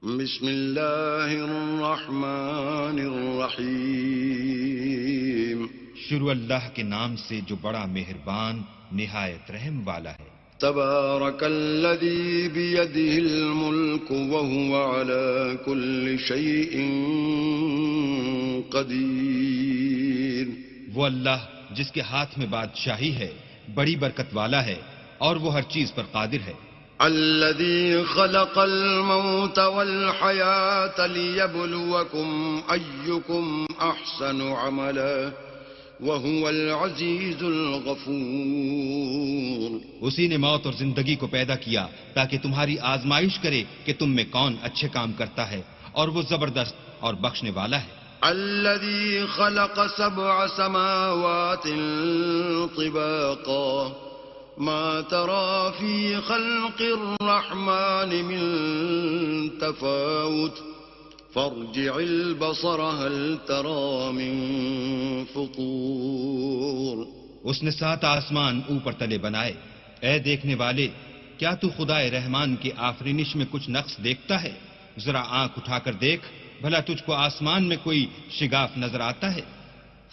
بسم اللہ الرحمن الرحیم. شروع اللہ کے نام سے جو بڑا مہربان نہایت رحم والا ہے. تبارک الذی بیدہ الملک وہو علی کل شیء قدیر. وہ اللہ جس کے ہاتھ میں بادشاہی ہے بڑی برکت والا ہے اور وہ ہر چیز پر قادر ہے. الذي خلق الموت والحياة ليبلوكم أيكم أحسن عملا وهو العزيز الغفور. اسی نے موت اور زندگی کو پیدا کیا تاکہ تمہاری آزمائش کرے کہ تم میں کون اچھے کام کرتا ہے اور وہ زبردست اور بخشنے والا ہے. الذي خلق 7 سماوات طباقا ما ترى في خلق الرحمن من تفاوت فارجع البصر هل ترى من فطور. اس نے 7 آسمان اوپر تلے بنائے. اے دیکھنے والے، کیا تو خدائے رحمان کی آفرینش میں کچھ نقص دیکھتا ہے؟ ذرا آنکھ اٹھا کر دیکھ، بھلا تجھ کو آسمان میں کوئی شگاف نظر آتا ہے؟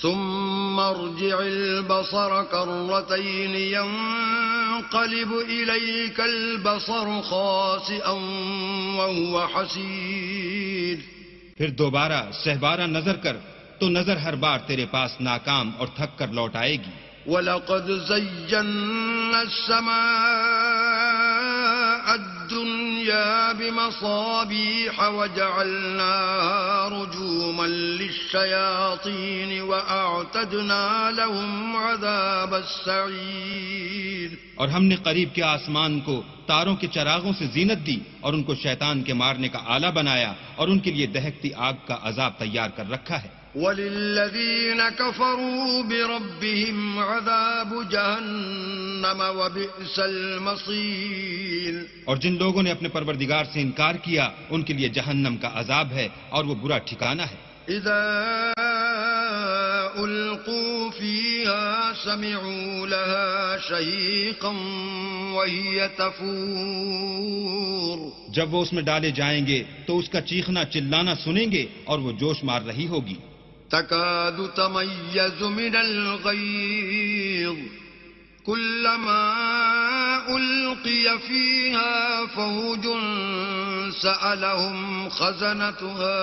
ثم ارجع البصر كرتين ينقلب إليك البصر خاسئا وهو حسير. پھر دوبارہ سہبارہ نظر کر تو نظر ہر بار تیرے پاس ناکام اور تھک کر لوٹ آئے گی. وَلَقَدْ زَيَّنَّا السَّمَاءَ الدُّنْيَا بِمَصَابِيحَ وَجَعَلْنَاهَا رُجُومًا لِلشَّيَاطِينِ وَأَعْتَدْنَا لَهُمْ عَذَابَ السَّعِيرِ. اور ہم نے قریب کے آسمان کو تاروں کے چراغوں سے زینت دی اور ان کو شیطان کے مارنے کا آلہ بنایا اور ان کے لیے دہکتی آگ کا عذاب تیار کر رکھا ہے. وَلِلَّذِينَ كَفَرُوا بِرَبِّهِمْ عَذَابُ جَهَنَّمَ وَبِئْسَ الْمَصِيرُ. اور جن لوگوں نے اپنے پروردگار سے انکار کیا ان کے لیے جہنم کا عذاب ہے اور وہ برا ٹھکانہ ہے. إِذَا أُلْقُوا فِيهَا سَمِعُوا لَهَا شَهِيقًا وَهِيَ تَفُورُ. جب وہ اس میں ڈالے جائیں گے تو اس کا چیخنا چلانا سنیں گے اور وہ جوش مار رہی ہوگی. تكاد تميز من الغيظ كلما ألقي فيها فوج سألهم خزنتها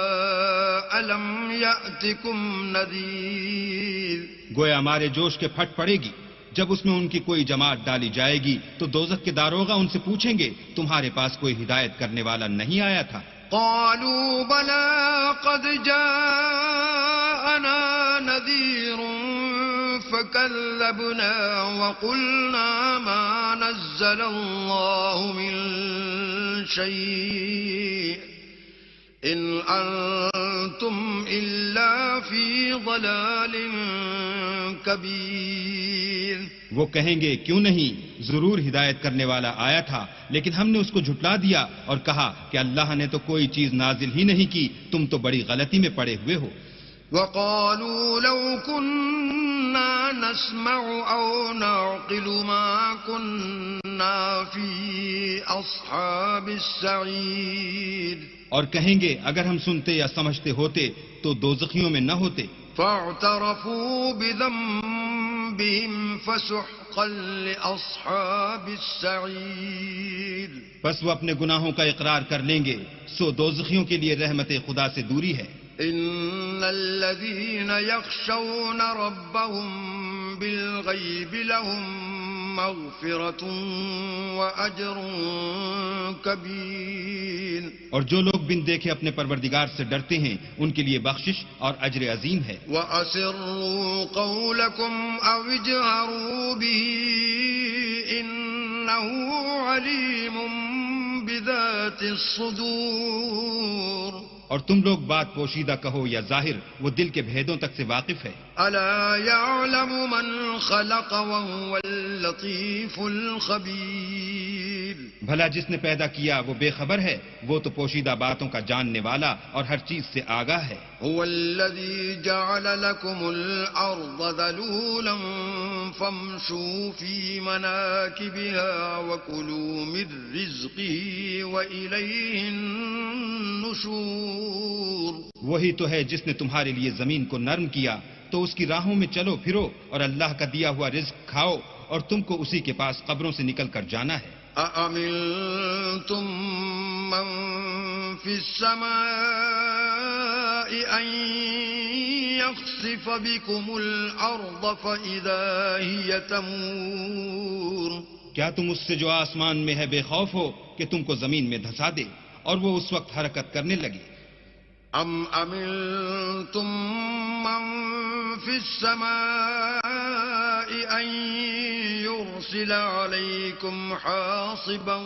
ألم يأتكم نذير. گویا ہمارے جوش کے پھٹ پڑے گی. جب اس میں ان کی کوئی جماعت ڈالی جائے گی تو دوزخ کے داروغہ ان سے پوچھیں گے تمہارے پاس کوئی ہدایت کرنے والا نہیں آیا تھا؟ قالوا بلى قد جاءنا نذير فكذبنا وقلنا ما نزل الله من شيء إن أنتم إلا في ضلال كبير. وہ کہیں گے کیوں نہیں، ضرور ہدایت کرنے والا آیا تھا لیکن ہم نے اس کو جھٹلا دیا اور کہا کہ اللہ نے تو کوئی چیز نازل ہی نہیں کی، تم تو بڑی غلطی میں پڑے ہوئے ہو. وقالوا لو كنا نسمع أو نعقل ما كنا في أصحاب السعير. اور کہیں گے اگر ہم سنتے یا سمجھتے ہوتے تو دوزخیوں میں نہ ہوتے. فاعترفوا بذنبهم فسحقا لأصحاب السعير. بس وہ اپنے گناہوں کا اقرار کر لیں گے، سو دوزخیوں کے لیے رحمت خدا سے دوری ہے. إن الذين يخشون ربهم بالغيب لهم مغفرة وأجر كبير. اور جو لوگ بن دیکھے اپنے پروردگار سے ڈرتے ہیں ان کے لیے بخشش اور اجر عظیم ہے. وَأَسِرُّوا قَوْلَكُمْ أَوْ اجْهَرُوا بِهِ إِنَّهُ عَلِيمٌ بِذَاتِ الصُّدُورِ. اور تم لوگ بات پوشیدہ کہو یا ظاہر، وہ دل کے بھیدوں تک سے واقف ہے. أَلَا يَعْلَمُ مَنْ خَلَقَ وَهُوَ اللَّطِيفُ الْخَبِيرُ. بھلا جس نے پیدا کیا وہ بے خبر ہے، وہ تو پوشیدہ باتوں کا جاننے والا اور ہر چیز سے آگاہ ہے. هو الذي جعل لكم الأرض ذلولا فامشوا في مناكبها وكلوا من رزقه وإليه النشور. النشور وہی تو ہے جس نے تمہارے لیے زمین کو نرم کیا تو اس کی راہوں میں چلو پھرو اور اللہ کا دیا ہوا رزق کھاؤ اور تم کو اسی کے پاس قبروں سے نکل کر جانا ہے. أأمنتم من في السماء أن يخسف بكم الأرض فإذا هي تمور کیا تم اس سے جو آسمان میں ہے بے خوف ہو کہ تم کو زمین میں دھسا دے اور وہ اس وقت حرکت کرنے لگے؟ أم أمنتم من في السماء أن يرسل عليكم حاصبا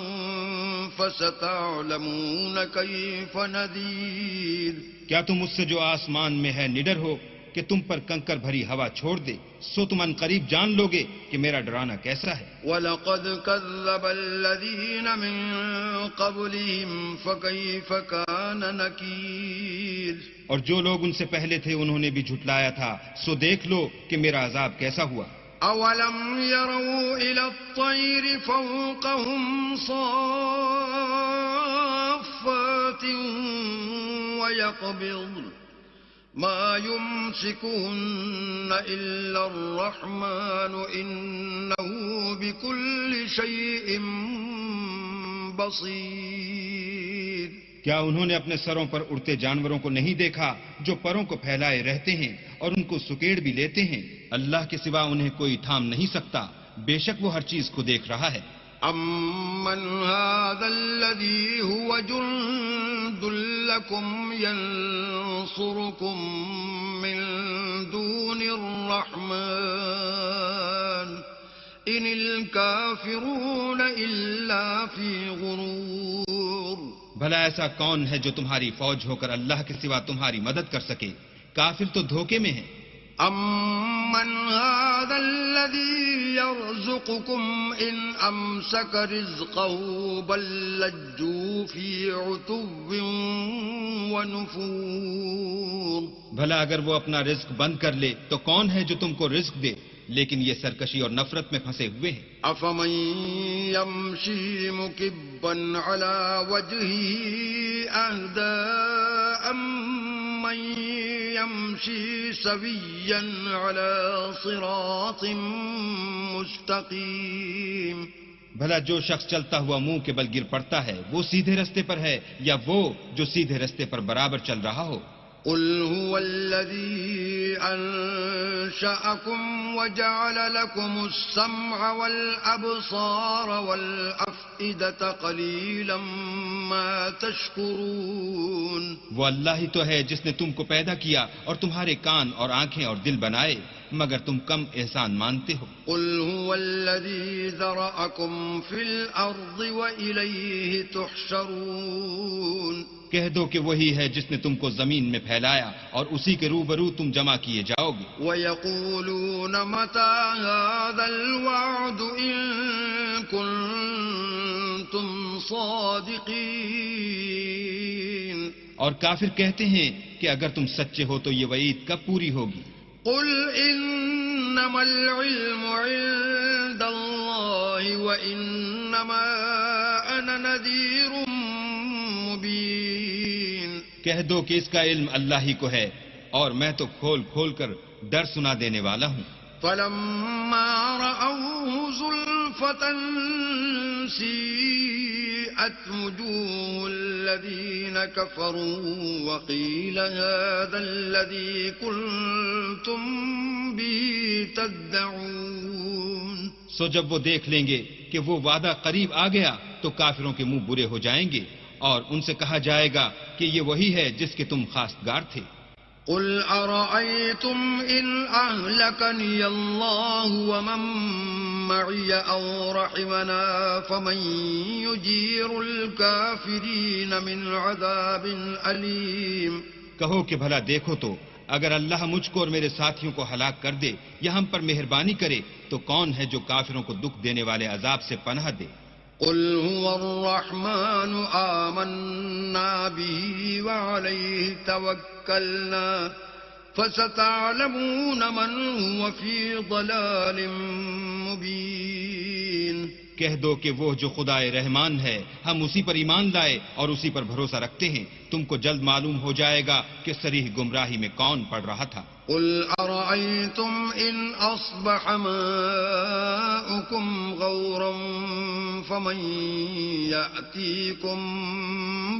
فستعلمون كيف نذير کیا تم اس سے جو آسمان میں ہے نڈر ہو کہ تم پر کنکر بھری ہوا چھوڑ دے سو تم ان قریب جان لو گے کہ میرا ڈرانا کیسا ہے. وَلَقَدْ كَذَّبَ الَّذِينَ مِن قَبْلِهِمْ فَكَيْفَ كَانَ نَكِيرِ اور جو لوگ ان سے پہلے تھے انہوں نے بھی جھٹلایا تھا سو دیکھ لو کہ میرا عذاب کیسا ہوا. أَوَلَمْ يَرَوْا إِلَى الطَّيْرِ فَوْقَهُمْ صَافَّاتٍ وَيَقْبِضْنَ ما يمسكهن إلا الرحمن إنه بكل شيء بصير. کیا انہوں نے اپنے سروں پر اڑتے جانوروں کو نہیں دیکھا جو پروں کو پھیلائے رہتے ہیں اور ان کو سکیڑ بھی لیتے ہیں؟ اللہ کے سوا انہیں کوئی تھام نہیں سکتا، بے شک وہ ہر چیز کو دیکھ رہا ہے. أَمَّنْ هَذَا الَّذِي هُوَ جُنْدٌ لَكُمْ يَنْصُرُكُمْ مِنْ دُونِ الرَّحْمَنِ إِنِ الْكَافِرُونَ إِلَّا فِي غُرُورٍ. بھلا ایسا کون ہے جو تمہاری فوج ہو کر اللہ کے سوا تمہاری مدد کر سکے؟ کافر تو دھوکے میں ہیں. أَمَّنْ هَذَا الَّذِي يَرْزُقُكُمْ إِنْ أَمْسَكَ رِزْقَهُ بَل لَّجُّوا فِي عُتُوٍّ وَنُفُورٍ. بھلا اگر وہ اپنا رزق بند کر لے تو کون ہے جو تم کو رزق دے؟ لیکن یہ سرکشی اور نفرت میں پھنسے ہوئے ہیں. أَفَمَن يَمْشِي مُكِبًّا عَلَى وَجْهِهِ أَهْدَىٰ أَمَّن يَمْشِي سَوِيًّا عَلَى صِرَاطٍ مُّسْتَقِيمٍ. بھلا جو شخص چلتا ہوا منہ کے بل گر پڑتا ہے وہ سیدھے رستے پر ہے یا وہ جو سیدھے رستے پر برابر چل رہا ہو؟ قل هو الذي أنشأكم وجعل لكم السمع والأبصار والأفئدة قليلا ما تشكرون. وہ اللہ ہی تو ہے جس نے تم کو پیدا کیا اور تمہارے کان اور آنکھیں اور دل بنائے مگر تم کم احسان مانتے ہو. قل هو الذي ذرأكم في الأرض وإليه تحشرون. کہہ دو کہ وہی ہے جس نے تم کو زمین میں پھیلایا اور اسی کے روبرو تم جمع کیے جاؤ گے. وَيَقُولُونَ مَتَىٰ هَٰذَا الْوَعْدُ إِن كُنتُمْ صَادِقِينَ. اور کافر کہتے ہیں کہ اگر تم سچے ہو تو یہ وعید کب پوری ہوگی؟ قُلْ إِنَّمَا الْعِلْمُ عِندَ اللَّهِ وَإِنَّمَا أَنَا نَذِيرٌ مُّبِينٌ. کہہ دو کہ اس کا علم اللہ ہی کو ہے اور میں تو کھول کھول کر ڈر سنا دینے والا ہوں. فَلَمَّا رَأَوْهُ زُلْفَةً سِيئَتْ وُجُوهُ الَّذِينَ كَفَرُوا وَقِيلَ هَٰذَا الَّذِي كُنتُم بِهِ تَدَّعُونَ. سو جب وہ دیکھ لیں گے کہ وہ وعدہ قریب آ گیا تو کافروں کے منہ برے ہو جائیں گے اور ان سے کہا جائے گا کہ یہ وہی ہے جس کے تم خواستگار تھے. قُلْ أَرَأَيْتُمْ إِنْ أَهْلَكَنِيَ اللَّهُ وَمَن مَّعِيَ أَوْ رَحِمَنَا فَمَن يُجِيرُ الْكَافِرِينَ مِنْ عَذَابٍ أَلِيمٍ. کہو کہ بھلا دیکھو تو اگر اللہ مجھ کو اور میرے ساتھیوں کو ہلاک کر دے یا ہم پر مہربانی کرے تو کون ہے جو کافروں کو دکھ دینے والے عذاب سے پناہ دے. قل هو الرحمن آمنا به وعليه توكلنا فستعلمون من هو في ضلال مبين. کہہ دو کہ وہ جو خدائے رحمان ہے ہم اسی پر ایمان لائے اور اسی پر بھروسہ رکھتے ہیں، تم کو جلد معلوم ہو جائے گا کہ صریح گمراہی میں کون پڑ رہا تھا۔ قل أرأيتم إن أصبح ماؤكم غورا فمن يأتيكم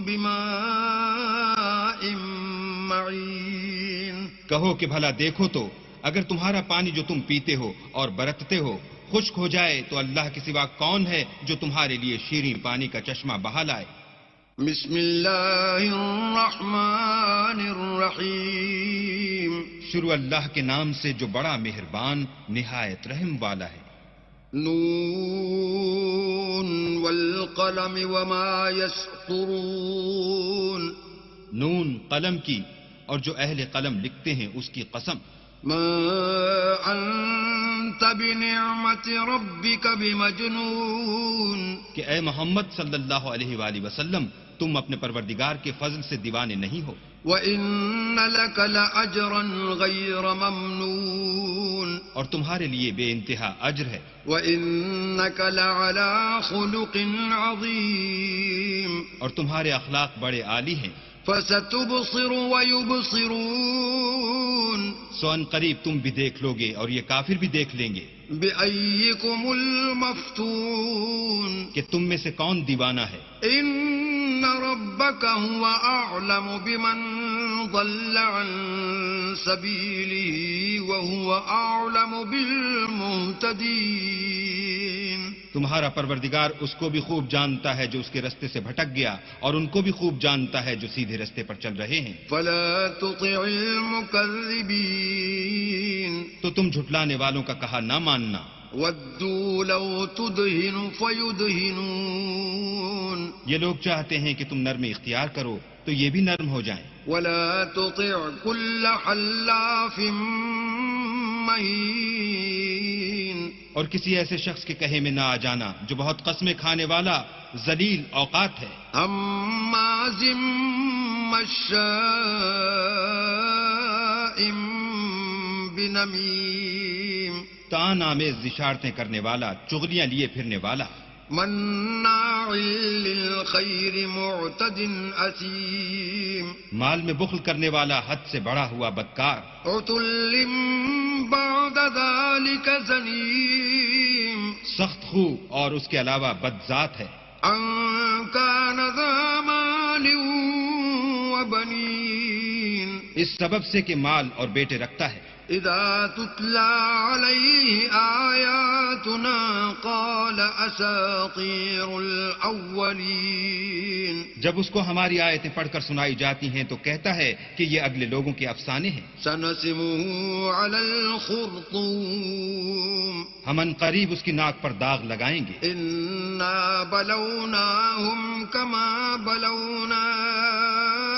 بماء معين۔ کہو کہ بھلا دیکھو تو اگر تمہارا پانی جو تم پیتے ہو اور برتتے ہو خشک ہو جائے تو اللہ کے سوا کون ہے جو تمہارے لیے شیریں پانی کا چشمہ بہا لائے۔ بسم اللہ الرحمن الرحیم۔ شروع اللہ کے نام سے جو بڑا مہربان نہایت رحم والا ہے۔ نون والقلم وما يسطرون۔ نون قلم کی اور جو اہل قلم لکھتے ہیں اس کی قسم۔ ما انت بنعمت ربک بمجنون۔ کہ اے محمد صلی اللہ علیہ وآلہ وسلم تم اپنے پروردگار کے فضل سے دیوانے نہیں ہو۔ وَإِنَّ لَكَ لَأَجْرًا غَيْرَ مَمْنُونٍ۔ اور تمہارے لیے بے انتہا اجر ہے۔ وَإِنَّكَ لَعَلَىٰ خُلُقٍ عَظِيمٍ۔ اور تمہارے اخلاق بڑے عالی ہیں۔ فَسَتُبْصِرُ وَيُبْصِرُونَ۔ سو ان قریب تم بھی دیکھ لو گے اور یہ کافر بھی دیکھ لیں گے بِأَيِّكُمُ الْمَفْتُونُ۔ کہ تم میں سے کون دیوانہ ہے۔ إِنَّ رَبَّكَ هُوَ أَعْلَمُ بِمَنْ ضَلَّ عَنْ سَبِيلِهِ وَهُوَ أَعْلَمُ بِالْمُهْتَدِينَ۔ تمہارا پروردگار اس کو بھی خوب جانتا ہے جو اس کے رستے سے بھٹک گیا اور ان کو بھی خوب جانتا ہے جو سیدھے رستے پر چل رہے ہیں۔ فَلَا تُطِعِ الْمُكَذِّبِينَ۔ تو تم جھٹلانے والوں کا کہا نہ ماننا۔ وَدُّوا لَوْ تُدْهِنُ فَيُدْهِنُونَ۔ یہ لوگ چاہتے ہیں کہ تم نرمی اختیار کرو تو یہ بھی نرم ہو جائیں۔ وَلَا تُطِعْ كُلَّ حَلَّافٍ مَّهِينٍ۔ اور کسی ایسے شخص کے کہے میں نہ آ جانا جو بہت قسمیں کھانے والا ذلیل اوقات ہے۔ ہمازٍ مشاء بنمیم۔ تان آمیز اشارتیں کرنے والا، چغلیاں لیے پھرنے والا۔ مناع للخیر معتد اثیم۔ مال میں بخل کرنے والا، حد سے بڑا ہوا بدکار۔ عتل بعد ذلك زنیم۔ سخت خو اور اس کے علاوہ بد ذات ہے۔ ان کان ذا مال وبنین۔ اس سبب سے کہ مال اور بیٹے رکھتا ہے۔ اذا تتلى عليه آیاتنا قال اساطیر الاولین۔ جب اس کو ہماری آیتیں پڑھ کر سنائی جاتی ہیں تو کہتا ہے کہ یہ اگلے لوگوں کے افسانے ہیں۔ سنسمه على الخرطوم۔ ہم ان قریب اس کی ناک پر داغ لگائیں گے۔ انا بلوناهم كما بلونا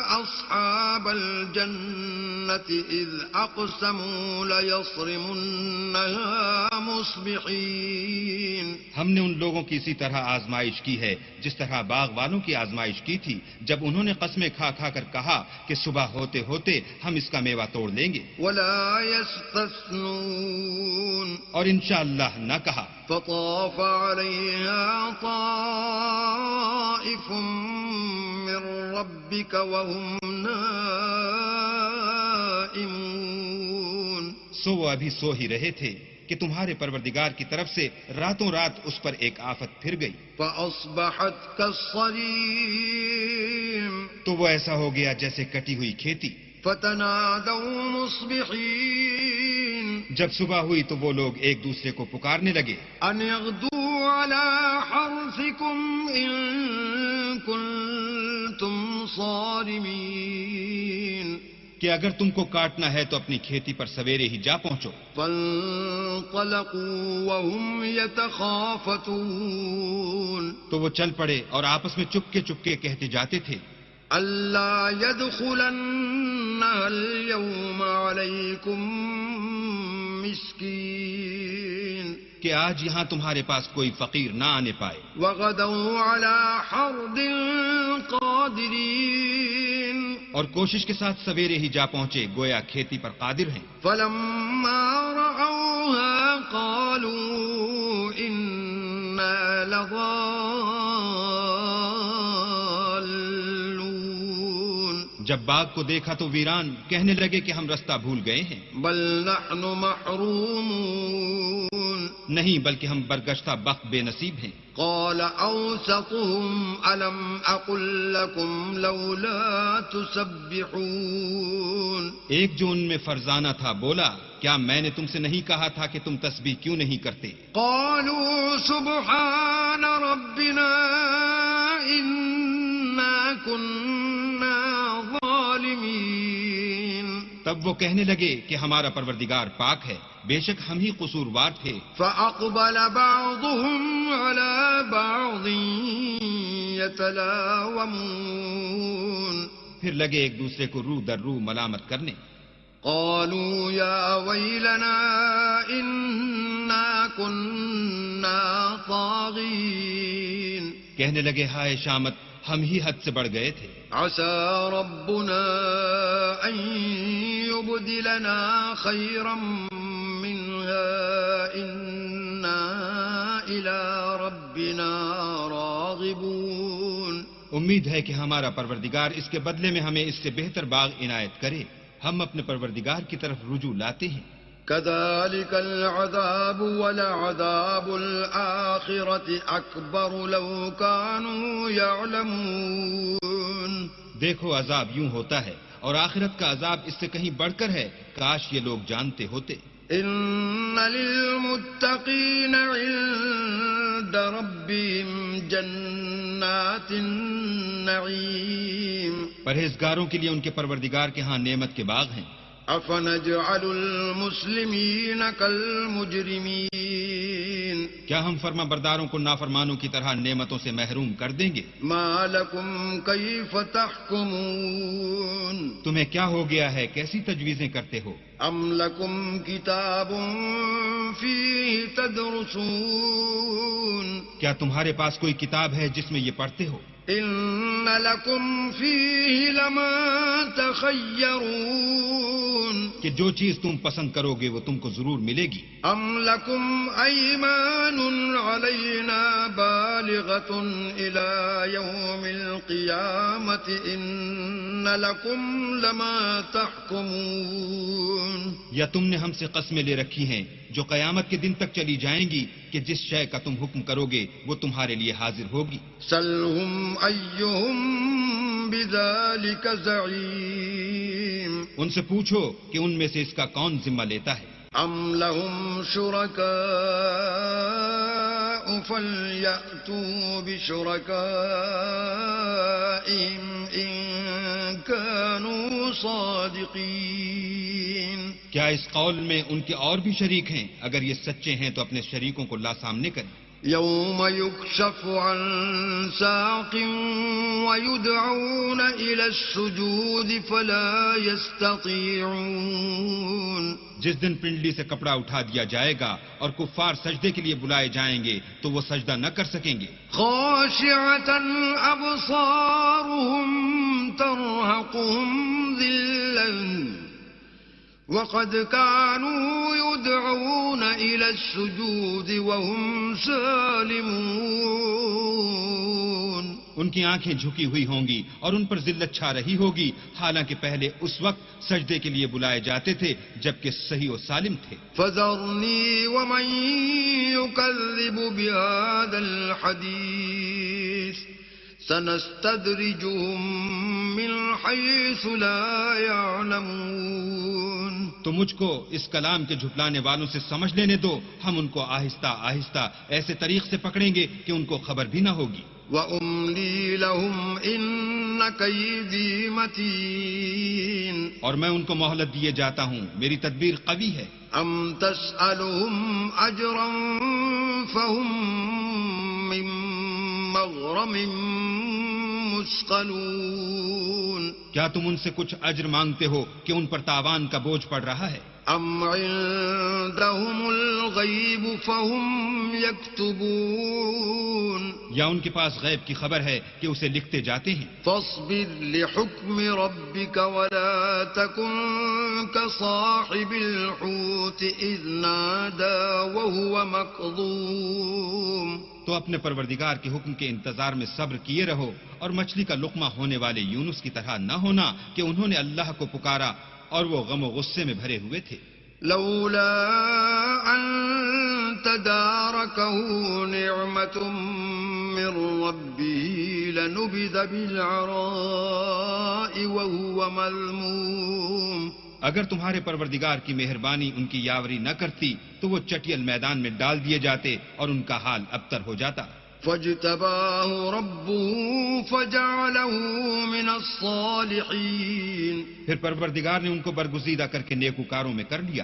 اصحاب الجنة اذ اقسموا ليصرمنها مصبحين۔ ہم نے ان لوگوں کی اسی طرح آزمائش کی ہے جس طرح باغ والوں کی آزمائش کی تھی جب انہوں نے قسمیں کھا کھا کر کہا کہ صبح ہوتے ہوتے ہم اس کا میوہ توڑ لیں گے، ولا يستثنون۔ اور انشاءاللہ نہ کہا۔ فطاف عليها طائف من ربك وهم نائمون۔ سو وہ ابھی سو ہی رہے تھے کہ تمہارے پروردگار کی طرف سے راتوں رات اس پر ایک آفت پھر گئی، فأصبحت كالصريم۔ تو وہ ایسا ہو گیا جیسے کٹی ہوئی کھیتی۔ فتنادوا مصبحين۔ جب صبح ہوئی تو وہ لوگ ایک دوسرے کو پکارنے لگے، ان اغدوا على حرثكم ان كنتم صارمين۔ کہ اگر تم کو کاٹنا ہے تو اپنی کھیتی پر سویرے ہی جا پہنچو۔ فانطلقوا وهم يتخافتون۔ تو وہ چل پڑے اور آپس میں چپکے چپکے کہتے جاتے تھے، ألا يدخلنها اليوم عليكم مسكين۔ کہ آج یہاں تمہارے پاس کوئی فقیر نہ آنے پائے۔ وغدوا على حرد قادرين۔ اور کوشش کے ساتھ سویرے ہی جا پہنچے گویا کھیتی پر قادر ہیں۔ فلما رأوها قالوا إنا لضالون جب باغ کو دیکھا تو ویران کہنے لگے کہ ہم رستہ بھول گئے ہیں. بل نحن محرومون نہیں بلکہ ہم برگشتہ بخت بے نصیب ہیں. قال أوسطهم ألم أقل لكم لولا تسبحون ایک جو ان میں فرزانہ تھا بولا کیا میں نے تم سے نہیں کہا تھا کہ تم تسبیح کیوں نہیں کرتے؟ قالوا سبحان ربنا إنا كنا ظالمين تب وہ کہنے لگے کہ ہمارا پروردگار پاک ہے، بے شک ہم ہی قصوروار تھے. فأقبل بعضهم على بعض يتلاومون پھر لگے ایک دوسرے کو رو در رو ملامت کرنے. قالوا يا ويلنا إنا كنا طاغين کہنے لگے ہائے شامت ہم ہی حد سے بڑھ گئے تھے. عسى ربنا أن يبدلنا خيرا منها إنا إلى ربنا راغبون امید ہے کہ ہمارا پروردگار اس کے بدلے میں ہمیں اس سے بہتر باغ عنایت کرے. ہم اپنے پروردگار کی طرف رجوع لاتے ہیں. كذلك العذاب ولعذاب الآخرة أكبر لو كانوا يعلمون دیکھو عذاب یوں ہوتا ہے اور آخرت کا عذاب اس سے کہیں بڑھ کر ہے، کاش یہ لوگ جانتے ہوتے. إن للمتقين عند ربهم جنات النعيم پرہیزگاروں کے لیے ان کے پروردگار کے ہاں نعمت کے باغ ہیں. أفنجعل المسلمين كالمجرمين کیا ہم فرما برداروں کو نافرمانوں کی طرح نعمتوں سے محروم کر دیں گے؟ ما لكم كيف تحكمون تمہیں کیا ہو گیا ہے، کیسی تجویزیں کرتے ہو؟ أم لكم كتاب فيه تدرسون کیا تمہارے پاس کوئی کتاب ہے جس میں یہ پڑھتے ہو؟ إن لكم فيه لما تخيرون کہ جو چیز تم پسند کرو گے وہ تم کو ضرور ملے گی. أم لكم أيمان علينا بالغة إلى يوم القيامة إن لكم لما تحكمون یا تم نے ہم سے قسمیں لے رکھی ہیں جو قیامت کے دن تک چلی جائیں گی کہ جس شے کا تم حکم کرو گے وہ تمہارے لیے حاضر ہوگی. سلهم أيهم بذلك زعيم ان سے پوچھو کہ ان میں سے اس کا کون ذمہ لیتا ہے. أم لهم شركاء فليأتوا بشركائهم إن كانوا صادقين کیا اس قول میں ان کے اور بھی شریک ہیں؟ اگر یہ سچے ہیں تو اپنے شریکوں کو لا سامنے کریں. يوم يكشف عن ساق ويدعون إلى السجود فلا يستطيعون جس دن پنڈلی سے کپڑا اٹھا دیا جائے گا اور کفار سجدے کے لیے بلائے جائیں گے تو وہ سجدہ نہ کر سکیں گے. خاشعة أبصارهم ترهقهم ذلة وقد كانوا يدعون إلى السجود وهم سالمون ان کی آنکھیں جھکی ہوئی ہوں گی اور ان پر ذلت چھا رہی ہوگی، حالانکہ پہلے اس وقت سجدے کے لیے بلائے جاتے تھے جبکہ صحیح و سالم تھے. فذرني ومن يكذب بهذا الحديث سنستدرجهم من حيث لا يعلمون تو مجھ کو اس کلام کے جھٹلانے والوں سے سمجھ لینے دو، ہم ان کو آہستہ آہستہ ایسے طریق سے پکڑیں گے کہ ان کو خبر بھی نہ ہوگی. وَأُمْلِي لَهُمْ إِنَّ كَيْدِي مَتِينٌ اور میں ان کو مہلت دیے جاتا ہوں، میری تدبیر قوی ہے. أَمْ تَسْأَلُهُمْ أَجْرًا فَهُمْ مِنْ مَغْرَمٍ مُثْقَلُونَ کیا تم ان سے کچھ اجر مانگتے ہو کہ ان پر تاوان کا بوجھ پڑ رہا ہے؟ أَمْ عِندَهُمُ الْغَيْبُ فَهُمْ يَكْتُبُونَ یا ان کے پاس غیب کی خبر ہے کہ اسے لکھتے جاتے ہیں. فاصبر لحكم ربك ولا تكن كصاحب الحوت إذ نادى وهو مكظوم تو اپنے پروردگار کے حکم کے انتظار میں صبر کیے رہو، اور مچھلی کا لقمہ ہونے والے یونس کی طرح نہ ہونا کہ انہوں نے اللہ کو پکارا اور وہ غم و غصے میں بھرے ہوئے تھے۔ لولا أن تداركه نعمة من ربه لنبذ بالعراء وهو مذموم۔ اگر تمہارے پروردگار کی مہربانی ان کی یاوری نہ کرتی تو وہ چٹیل میدان میں ڈال دیے جاتے اور ان کا حال ابتر ہو جاتا۔ فاجتباه ربه فجعله من الصالحين۔ پھر پروردگار نے ان کو برگزیدہ کر کے نیکوکاروں میں کر لیا۔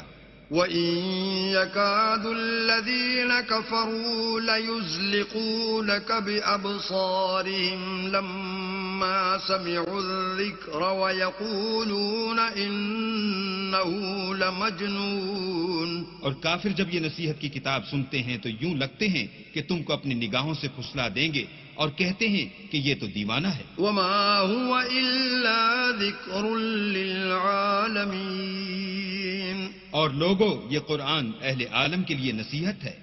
وَإِن يَكَادُ الَّذِينَ كَفَرُوا لَيُزْلِقُونَكَ بِأَبْصَارِهِمْ لَمَّا سَمِعُوا الذِّكْرَ وَيَقُولُونَ إِنَّهُ لَمَجْنُونٌ۔ اور کافر جب یہ نصیحت کی کتاب سنتے ہیں تو یوں لگتے ہیں کہ تم کو اپنی نگاہوں سے پھسلا دیں گے اور کہتے ہیں کہ یہ تو دیوانہ ہے۔ وَمَا هُوَ إِلَّا ذِكْرٌ لِّلْعَالَمِينَ۔ اور لوگو، یہ قرآن اہل عالم کے لیے نصیحت ہے۔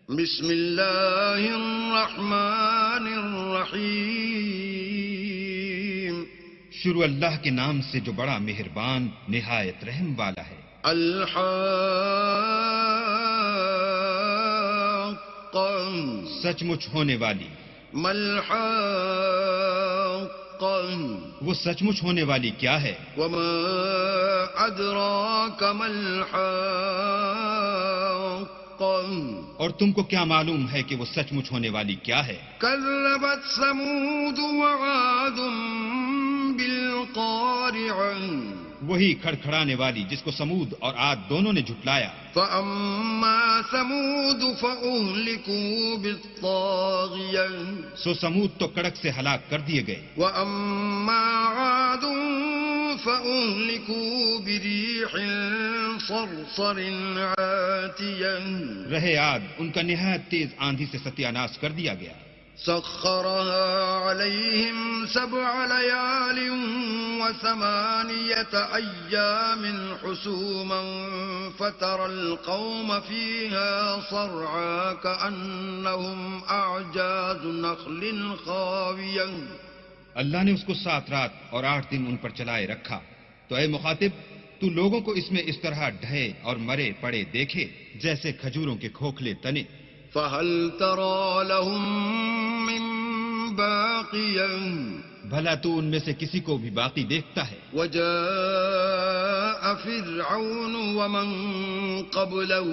بسم اللہ الرحمن الرحیم۔ شروع اللہ کے نام سے جو بڑا مہربان نہایت رحم والا ہے۔ الحاقہ، سچ مچ ہونے والی۔ ملحاقہ، وہ سچ مچ ہونے والی کیا ہے؟ وما ادراک ملحاقہ، اور تم کو کیا معلوم ہے کہ وہ سچ مچ ہونے والی کیا ہے؟ کذبت ثمود وعاد بالقارعہ، وہی کھڑکھڑانے والی جس کو سمود اور عاد دونوں نے جھٹلایا۔ فَأَمَّا ثَمُودُ فَأُهْلِكُوا بِالطَّاغِيَةِ، سو سمود تو کڑک سے ہلاک کر دیے گئے۔ وَأَمَّا عَادٌ فَأُهْلِكُوا بِرِيحٍ صَرْصَرٍ عَاتِيَةٍ، رہے عاد، ان کا نہایت تیز آندھی سے ستیہ ناش کر دیا گیا۔ سخرها عليهم 7 ليال و8 أيام حسوما فترى القوم فيها صرعا كأنهم أعجاز نخل خاوية۔ اللہ نے اس کو 7 رات اور 8 دن ان پر چلائے رکھا، تو اے مخاطب، تو لوگوں کو اس میں اس طرح ڈھے اور مرے پڑے دیکھے جیسے کھجوروں کے کھوکھلے تنے۔ فهل ترى لهم من باقية، بھلا تو ان میں سے کسی کو بھی باقی دیکھتا ہے؟ وجاء فرعون ومن قبله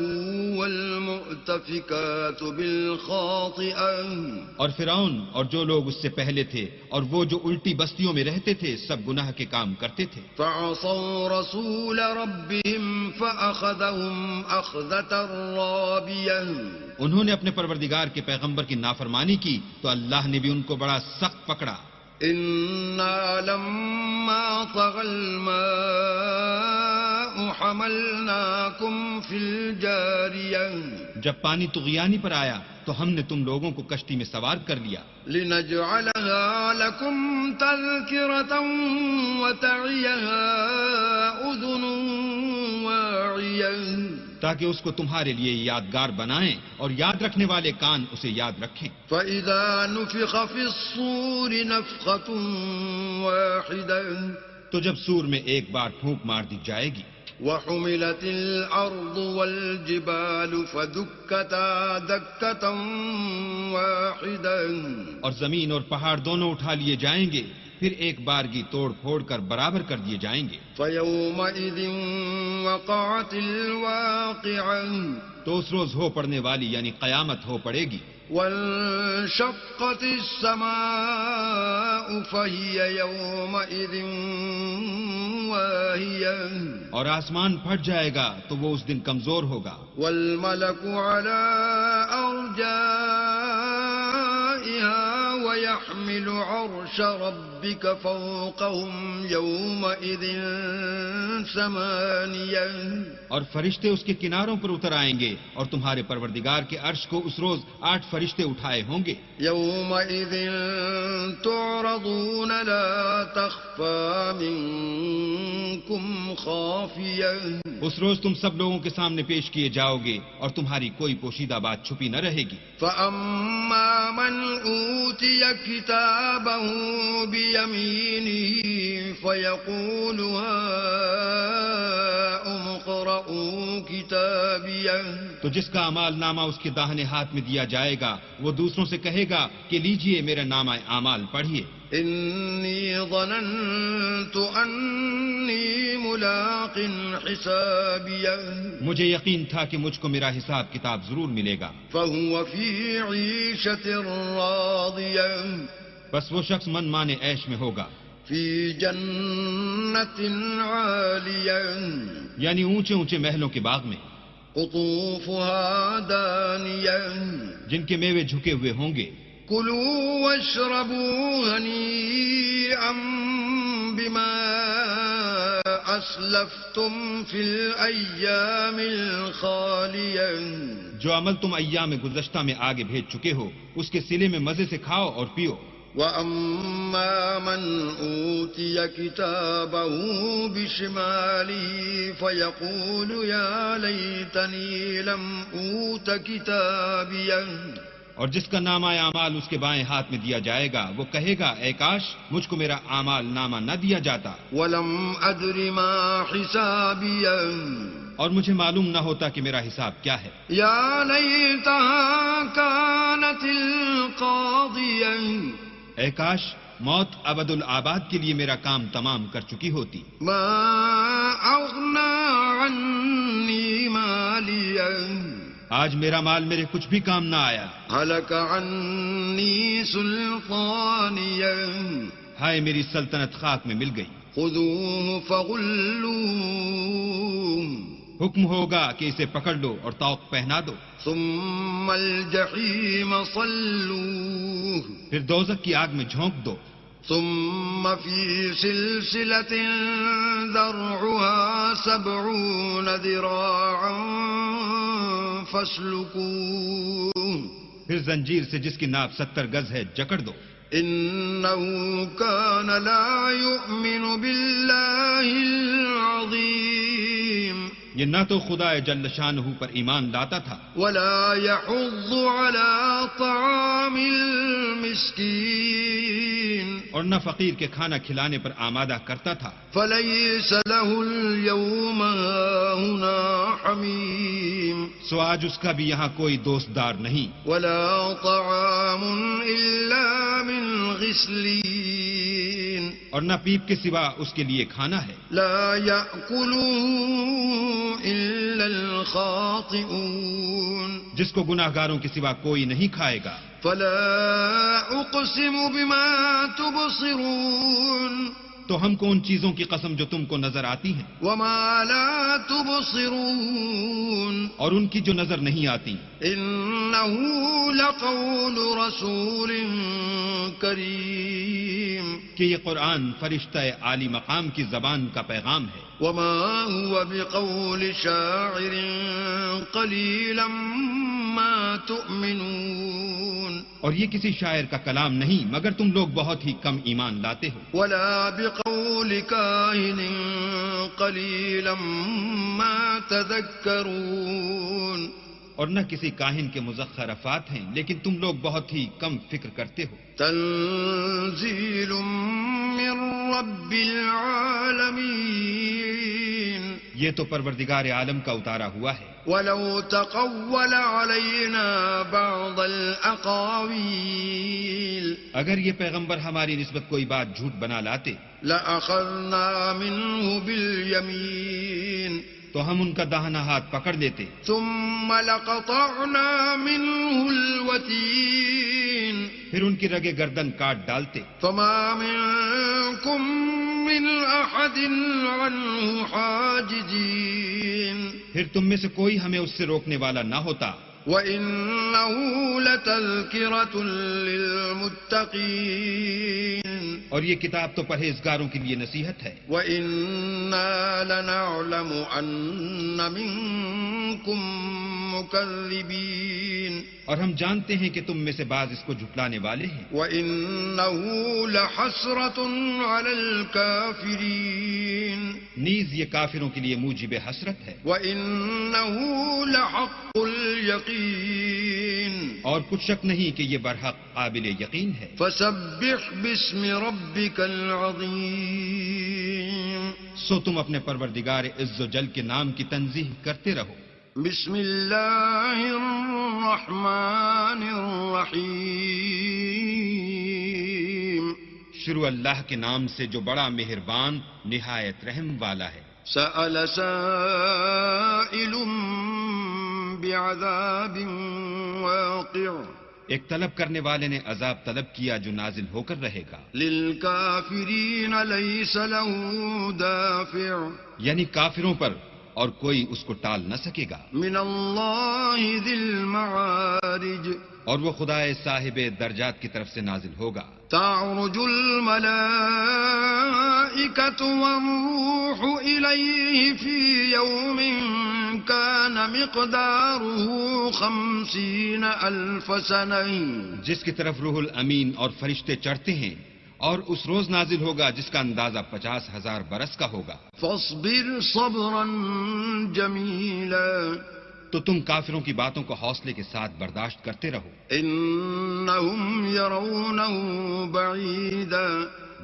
والمؤتفكات بالخاطئة، اور فرعون اور جو لوگ اس سے پہلے تھے اور وہ جو الٹی بستیوں میں رہتے تھے سب گناہ کے کام کرتے تھے۔ فعصوا رسول ربهم فأخذهم أخذة رابية، انہوں نے اپنے پروردگار کے پیغمبر کی نافرمانی کی تو اللہ نے بھی ان کو بڑا سخت پکڑا۔ إنا لما طغى الماء حملناكم في الجارية، جب پانی طغیانی پر آیا تو ہم نے تم لوگوں کو کشتی میں سوار کر لیا، لنجعلها لكم تذكرة وتعيها أذن واعية، تاکہ اس کو تمہارے لیے یادگار بنائیں اور یاد رکھنے والے کان اسے یاد رکھیں۔ فإذا نفخ في الصور نفخة واحدة، تو جب سور میں ایک بار پھونک مار دی جائے گی۔ وحملت الأرض والجبال فدكتا دكة واحدة، اور زمین اور پہاڑ دونوں اٹھا لیے جائیں گے، پھر ایک بارگی توڑ پھوڑ کر برابر کر دیے جائیں گے۔ فيومئذ وقعت الواقعة، تو اس روز ہو پڑنے والی یعنی قیامت ہو پڑے گی۔ وانشقت السماء فهي يومئذ واهية، اور آسمان پھٹ جائے گا تو وہ اس دن کمزور ہوگا۔ والملك على أرجائها ويحمل عرش ربك فوقهم يومئذ ثمانية اور فرشتے اس کے کناروں پر اتر آئیں گے اور تمہارے پروردگار کے عرش کو اس روز 8 فرشتے اٹھائے ہوں گے. يومئذ تعرضون لا تخفى منكم خافية اس روز تم سب لوگوں کے سامنے پیش کیے جاؤ گے اور تمہاری کوئی پوشیدہ بات چھپی نہ رہے گی. فأما من أوتي كتابه بيمينه فيقول هاؤم اقرءوا كتابيه تو جس کا اعمال نامہ اس کے داہنے ہاتھ میں دیا جائے گا وہ دوسروں سے کہے گا کہ لیجئے میرا نامہ اعمال پڑھیے. إني ظننت أني ملاق حسابيه مجھے یقین تھا کہ مجھ کو میرا حساب کتاب ضرور ملے گا. فهو في عيشة راضية بس وہ شخص من مانے عیش میں ہوگا، في جنة عالية یعنی اونچے اونچے محلوں کے باغ میں، قطوفها دانية جن کے میوے جھکے ہوئے ہوں گے. كلوا واشربوا هنيئا بما أسلفتم في الأيام الخالية جو عمل تم ایام گزشتہ میں آگے بھیج چکے ہو اس کے صلے میں مزے سے کھاؤ اور پیو. وأما من أوتي كتابه بشماله فيقول يا ليتني لم أوت كتابيه اور جس کا نامہ اعمال اس کے بائیں ہاتھ میں دیا جائے گا وہ کہے گا اے کاش مجھ کو میرا اعمال نامہ نہ دیا جاتا ولم أدر ما حسابيه اور مجھے معلوم نہ ہوتا کہ میرا حساب کیا ہے. يا ليتها كانت القاضية اے کاش موت ابد الآباد کے لیے میرا کام تمام کر چکی ہوتی. ما أغنى عني ماليا آج میرا مال میرے کچھ بھی کام نہ آیا. هلك عني سلطانيا ہائے میری سلطنت خاک میں مل گئی. خذوه فغلوه حکم ہوگا کہ اسے پکڑ لو اور طوق پہنا دو. ثم الجحيم صلوه پھر دوزخ کی آگ میں جھونک دو. ثم في سلسلة ذرعها 70 ذراعا فاسلكوه پھر زنجیر سے جس کی ناپ 70 گز ہے جکڑ دو. إنه كان لا يؤمن بالله العظيم یہ نہ تو خدا جل شانہ پر ایمان لاتا تھا ولا يحض على طعام المسكين اور نہ فقیر کے کھانا کھلانے پر آمادہ کرتا تھا. فليس له اليوم هنا حميم سو آج اس کا بھی یہاں کوئی دوستدار نہیں. ولا طعام إلا من غسلين اور نہ پیپ کے سوا اس کے لیے کھانا ہے. لا يأكله إلا الخاطئون جس کو گناہگاروں کے سوا کوئی نہیں کھائے گا. فلا أقسم بما تبصرون تو ہم کو ان چیزوں کی قسم جو تم کو نظر آتی ہیں وما لا تبصرون اور ان کی جو نظر نہیں آتی. إنه لقول رسول كريم کہ یہ قرآن فرشتہ عالی مقام کی زبان کا پیغام ہے. وما هو بقول شاعر قليلا ما تؤمنون اور یہ کسی شاعر کا کلام نہیں مگر تم لوگ بہت ہی کم ایمان لاتے ہو. ولا بقول كاهن قليلا ما تذكرون اور نہ کسی کاہن کے مزخرف افات ہیں لیکن تم لوگ بہت ہی کم فکر کرتے ہو. تنزيل من رب العالمين یہ تو پروردگار عالم کا اتارا ہوا ہے. ولو تقول علينا بعض الأقاويل اگر یہ پیغمبر ہماری نسبت کوئی بات جھوٹ بنا لاتے لأخذنا منه باليمين تو ہم ان کا داہنا ہاتھ پکڑ لیتے. ثم لقطعنا منه الوتين پھر ان کی رگے گردن کاٹ ڈالتے. فما منكم من أحد عنه حاجزين پھر تم میں سے کوئی ہمیں اس سے روکنے والا نہ ہوتا. وإنه لتذكرة للمتقين اور یہ کتاب تو پرہیزگاروں کے لیے نصیحت ہے. وإنا لنعلم أن منكم مكذبين اور ہم جانتے ہیں کہ تم میں سے بعض اس کو جھٹلانے والے ہیں. وإنه لحسرة على الكافرين نیز یہ کافروں کے لیے موجب حسرت ہے. وإنه لحق اليقين اور کچھ شک نہیں کہ یہ برحق قابل یقین ہے. فسبح باسم ربك العظيم سو تم اپنے پروردگار عز و جل کے نام کی تنزیہ کرتے رہو. بسم اللہ الرحمن الرحیم شروع اللہ کے نام سے جو بڑا مہربان نہایت رحم والا ہے. سأل سائل بعذاب واقع ایک طلب کرنے والے نے عذاب طلب کیا جو نازل ہو کر رہے گا. للکافرین لیس له دافع یعنی کافروں پر اور کوئی اس کو ٹال نہ سکے گا. من اللہ ذی المعارج اور وہ خدائے صاحب درجات کی طرف سے نازل ہوگا. تعرج الملائکۃ والروح الیہ فی یوم کان مقدارہ 50,000 سنہ جس کی طرف روح الامین اور فرشتے چڑھتے ہیں اور اس روز نازل ہوگا جس کا اندازہ 50,000 برس کا ہوگا. فاصبر صبرا جمیلا تو تم کافروں کی باتوں کو حوصلے کے ساتھ برداشت کرتے رہو. انہم یرونہ بعیدا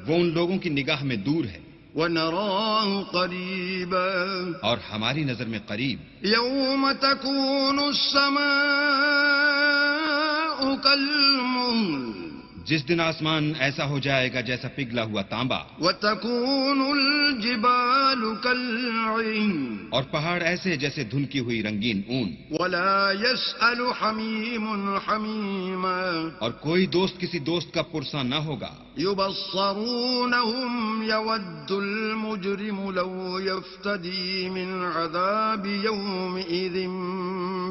وہ ان لوگوں کی نگاہ میں دور ہے ونراہ قریبا اور ہماری نظر میں قریب. یوم تکون السماء کالمہل جس دن آسمان ایسا ہو جائے گا جیسا پگھلا ہوا تانبا. وتکون الجبال کالعہن اور پہاڑ ایسے جیسے دھنکی ہوئی رنگین اون. ولا يسأل حمیم حمیما اور کوئی دوست کسی دوست کا پرساں نہ ہوگا. یبصرونہم یود المجرم لو یفتدی من عذاب یومئذ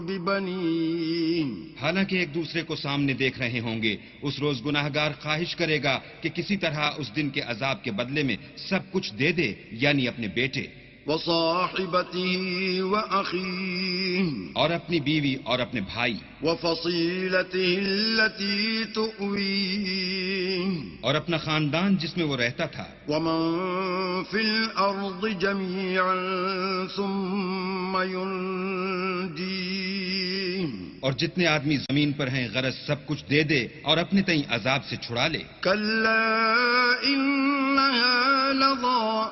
ببنیہ حالانکہ ایک دوسرے کو سامنے دیکھ رہے ہوں گے اس روز گناہگار خواہش کرے گا کہ کسی طرح اس دن کے عذاب کے بدلے میں سب کچھ دے دے یعنی اپنے بیٹے وصاحبته وأخيه اور اپنی بیوی اور اپنے بھائی وفصيلته التي تؤويه اور اپنا خاندان جس میں وہ رہتا تھا. ومن في الأرض جميعا ثم ينجيه اور جتنے آدمی زمین پر ہیں غرض سب کچھ دے دے اور اپنے تئیں عذاب سے چھڑا لے. كلا إنها لظى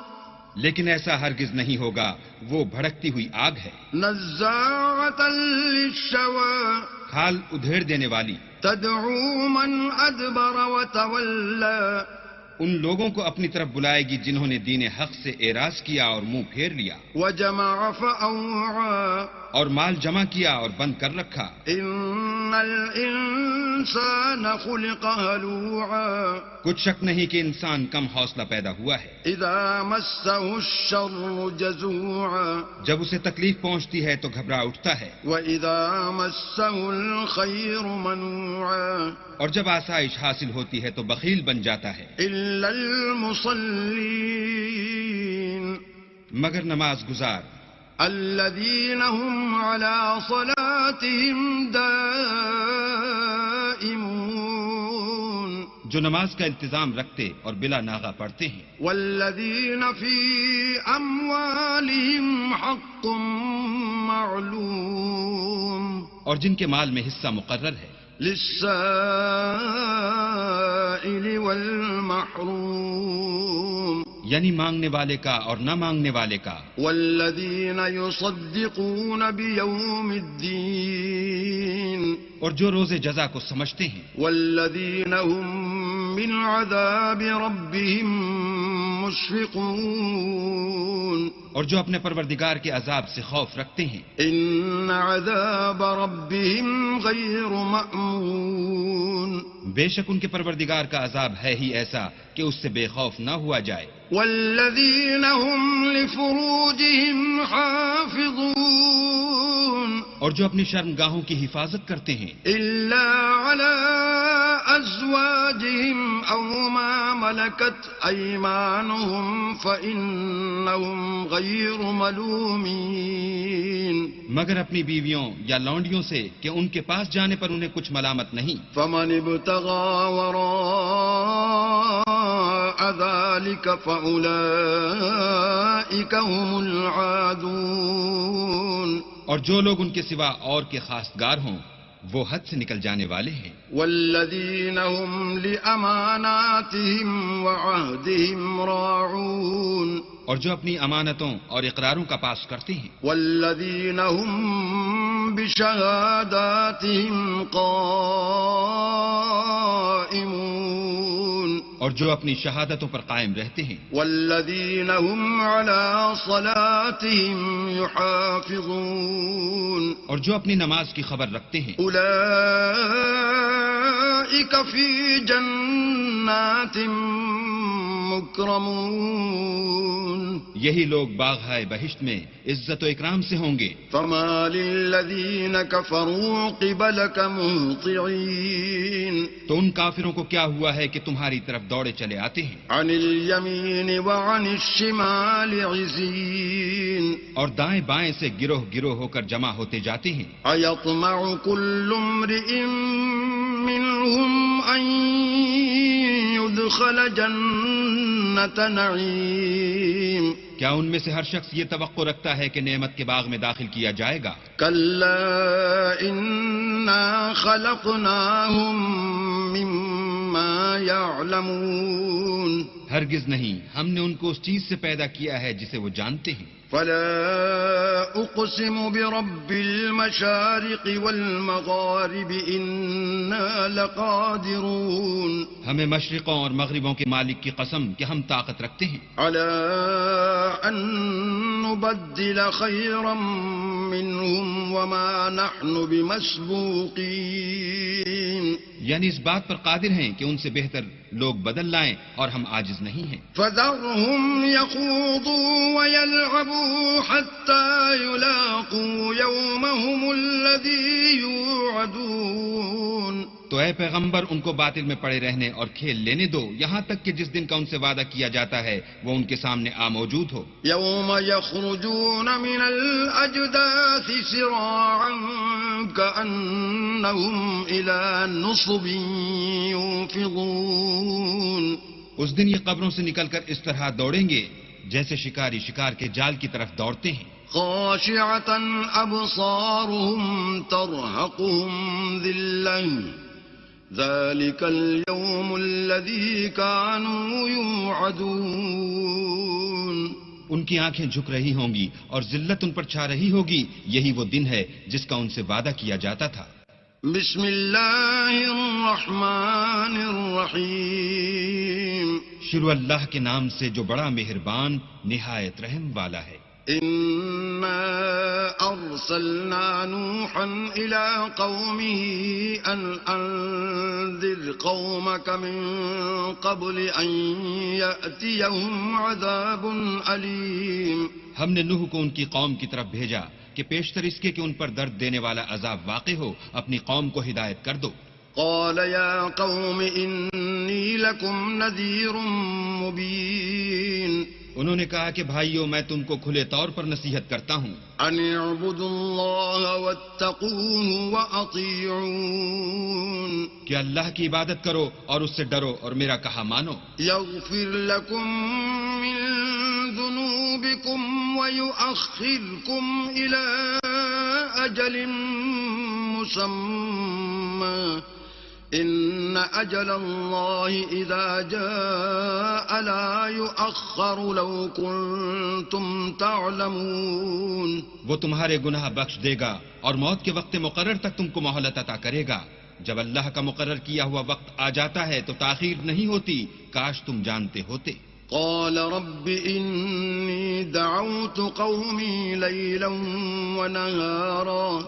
لیکن ایسا ہرگز نہیں ہوگا وہ بھڑکتی ہوئی آگ ہے نزاعة للشوى کھال ادھیڑ دینے والی. تدعو من أدبر وتولى ان لوگوں کو اپنی طرف بلائے گی جنہوں نے دین حق سے اعراض کیا اور منہ پھیر لیا وجمع فأوعى اور مال جمع کیا اور بند کر رکھا. إن الإنسان خلق هلوعا کچھ شک نہیں کہ انسان کم حوصلہ پیدا ہوا ہے. إذا مسه الشر جزوعا جب اسے تکلیف پہنچتی ہے تو گھبرا اٹھتا ہے وإذا مسه الخير منوعا اور جب آسائش حاصل ہوتی ہے تو بخیل بن جاتا ہے. إلا المصلين مگر نماز گزار الذين هم على صلاتهم دائمون جو نماز کا التزام رکھتے اور بلا ناغہ پڑھتے ہیں. والذين في أموالهم حق معلوم اور جن کے مال میں حصہ مقرر ہے. للسائل والمحروم یعنی مانگنے والے کا اور نہ مانگنے والے کا. والذین یصدقون بیوم الدین اور جو روز جزا کو سمجھتے ہیں. والذین هم من عذاب ربهم مشفقون اور جو اپنے پروردگار کے عذاب سے خوف رکھتے ہیں. ان عذاب ربهم غیر مأمون بے شک ان کے پروردگار کا عذاب ہے ہی ایسا کہ اس سے بے خوف نہ ہوا جائے. والذین هم لفروجهم حافظون اور جو اپنی شرمگاہوں کی حفاظت کرتے ہیں إلا على أزواجهم أو ما ملكت أيمانهم فإنهم غير ملومين مگر اپنی بیویوں یا لونڈیوں سے کہ ان کے پاس جانے پر انہیں کچھ ملامت نہیں. فمن ابتغى وراء ذلك فأولئك هم العادون. اور جو لوگ ان کے سوا اور کے خاصگار ہوں وہ حد سے نکل جانے والے ہیں. والذين هم لأماناتهم وعهدهم راعون. اور جو اپنی امانتوں اور اقراروں کا پاس کرتے ہیں. والذين هم بشهاداتهم قائمون. اور جو اپنی شہادتوں پر قائم رہتے ہیں. والذين هم على صلاتهم يحافظون. اور جو اپنی نماز کی خبر رکھتے ہیں. أولئك في جنات مكرمون. یہی لوگ باغ بہشت میں عزت و اکرام سے ہوں گے. فما للذين كفروا قبلك مهطعين. تو ان کافروں کو کیا ہوا ہے کہ تمہاری طرف دوڑے چلے آتے ہیں. عن اليمين وعن الشمال عزين. اور دائیں بائیں سے گروہ گروہ ہو کر جمع ہوتے جاتے ہیں. أيطمع كل امرئ منهم أن يدخل جنة نعيم. کیا ان میں سے ہر شخص یہ توقع رکھتا ہے کہ نعمت کے باغ میں داخل کیا جائے گا؟ كلا إنا خلقناهم مما يعلمون. ہرگز نہیں، ہم نے ان کو اس چیز سے پیدا کیا ہے جسے وہ جانتے ہیں. فلا أقسم برب المشارق والمغارب إنا لقادرون. ہمیں مشرقوں اور مغربوں کے مالک کی قسم کہ ہم طاقت رکھتے ہیں. على أن نبدل خيرا منهم وما نحن بمسبوقين. یعنی اس بات پر قادر ہیں کہ ان سے بہتر لوگ بدل لائیں اور ہم عاجز نہیں ہیں. فذرهم يخوضوا ويلعبوا حتى يلاقوا يومهم الذي يوعدون. تو اے پیغمبر ان کو باطل میں پڑے رہنے اور کھیل لینے دو یہاں تک کہ جس دن کا ان سے وعدہ کیا جاتا ہے وہ ان کے سامنے موجود ہو. يوم يخرجون من الأجداث سراعا كأنهم إلى نصب يوفضون. اس دن یہ قبروں سے نکل کر اس طرح دوڑیں گے جیسے شکاری شکار کے جال کی طرف دوڑتے ہیں. خاشعة أبصارهم ترهقهم ذلة ذلك اليوم الذي كانوا يوعدون. ان کی آنکھیں جھک رہی ہوں گی اور ذلت ان پر چھا رہی ہوگی، یہی وہ دن ہے جس کا ان سے وعدہ کیا جاتا تھا. بسم الله الرحمن الرحيم. شروع اللہ کے نام سے جو بڑا مہربان نہایت رحم والا ہے. إنا أرسلنا نوحا إلى قومه أن أنذر قومك من قبل أن يأتيهم عذاب أليم. ہم نے نوح کو ان کی قوم کی طرف بھیجا کہ پیشتر اس کے کہ ان پر درد دینے والا عذاب واقع ہو اپنی قوم کو ہدایت کر دو. قال يا قوم إني لكم نذير مبين. انہوں نے کہا کہ بھائیو میں تم کو کھلے طور پر نصیحت کرتا ہوں. أن اعبدوا الله واتقوه وأطيعون. کہ اللہ کی عبادت کرو اور اس سے ڈرو اور میرا کہا مانو. يغفر لكم من ذنوبكم ويؤخركم إلى أجل مسمى إن أجل الله إذا جاء لا يؤخر لو كنتم تعلمون. وہ تمہارے گناہ بخش دے گا اور موت کے وقت مقرر تک تم کو مہلت عطا کرے گا. جب اللہ کا مقرر کیا ہوا وقت آ جاتا ہے تو تاخیر نہیں ہوتی، کاش تم جانتے ہوتے. قال رب إني دعوت قومي ليلا ونهارا.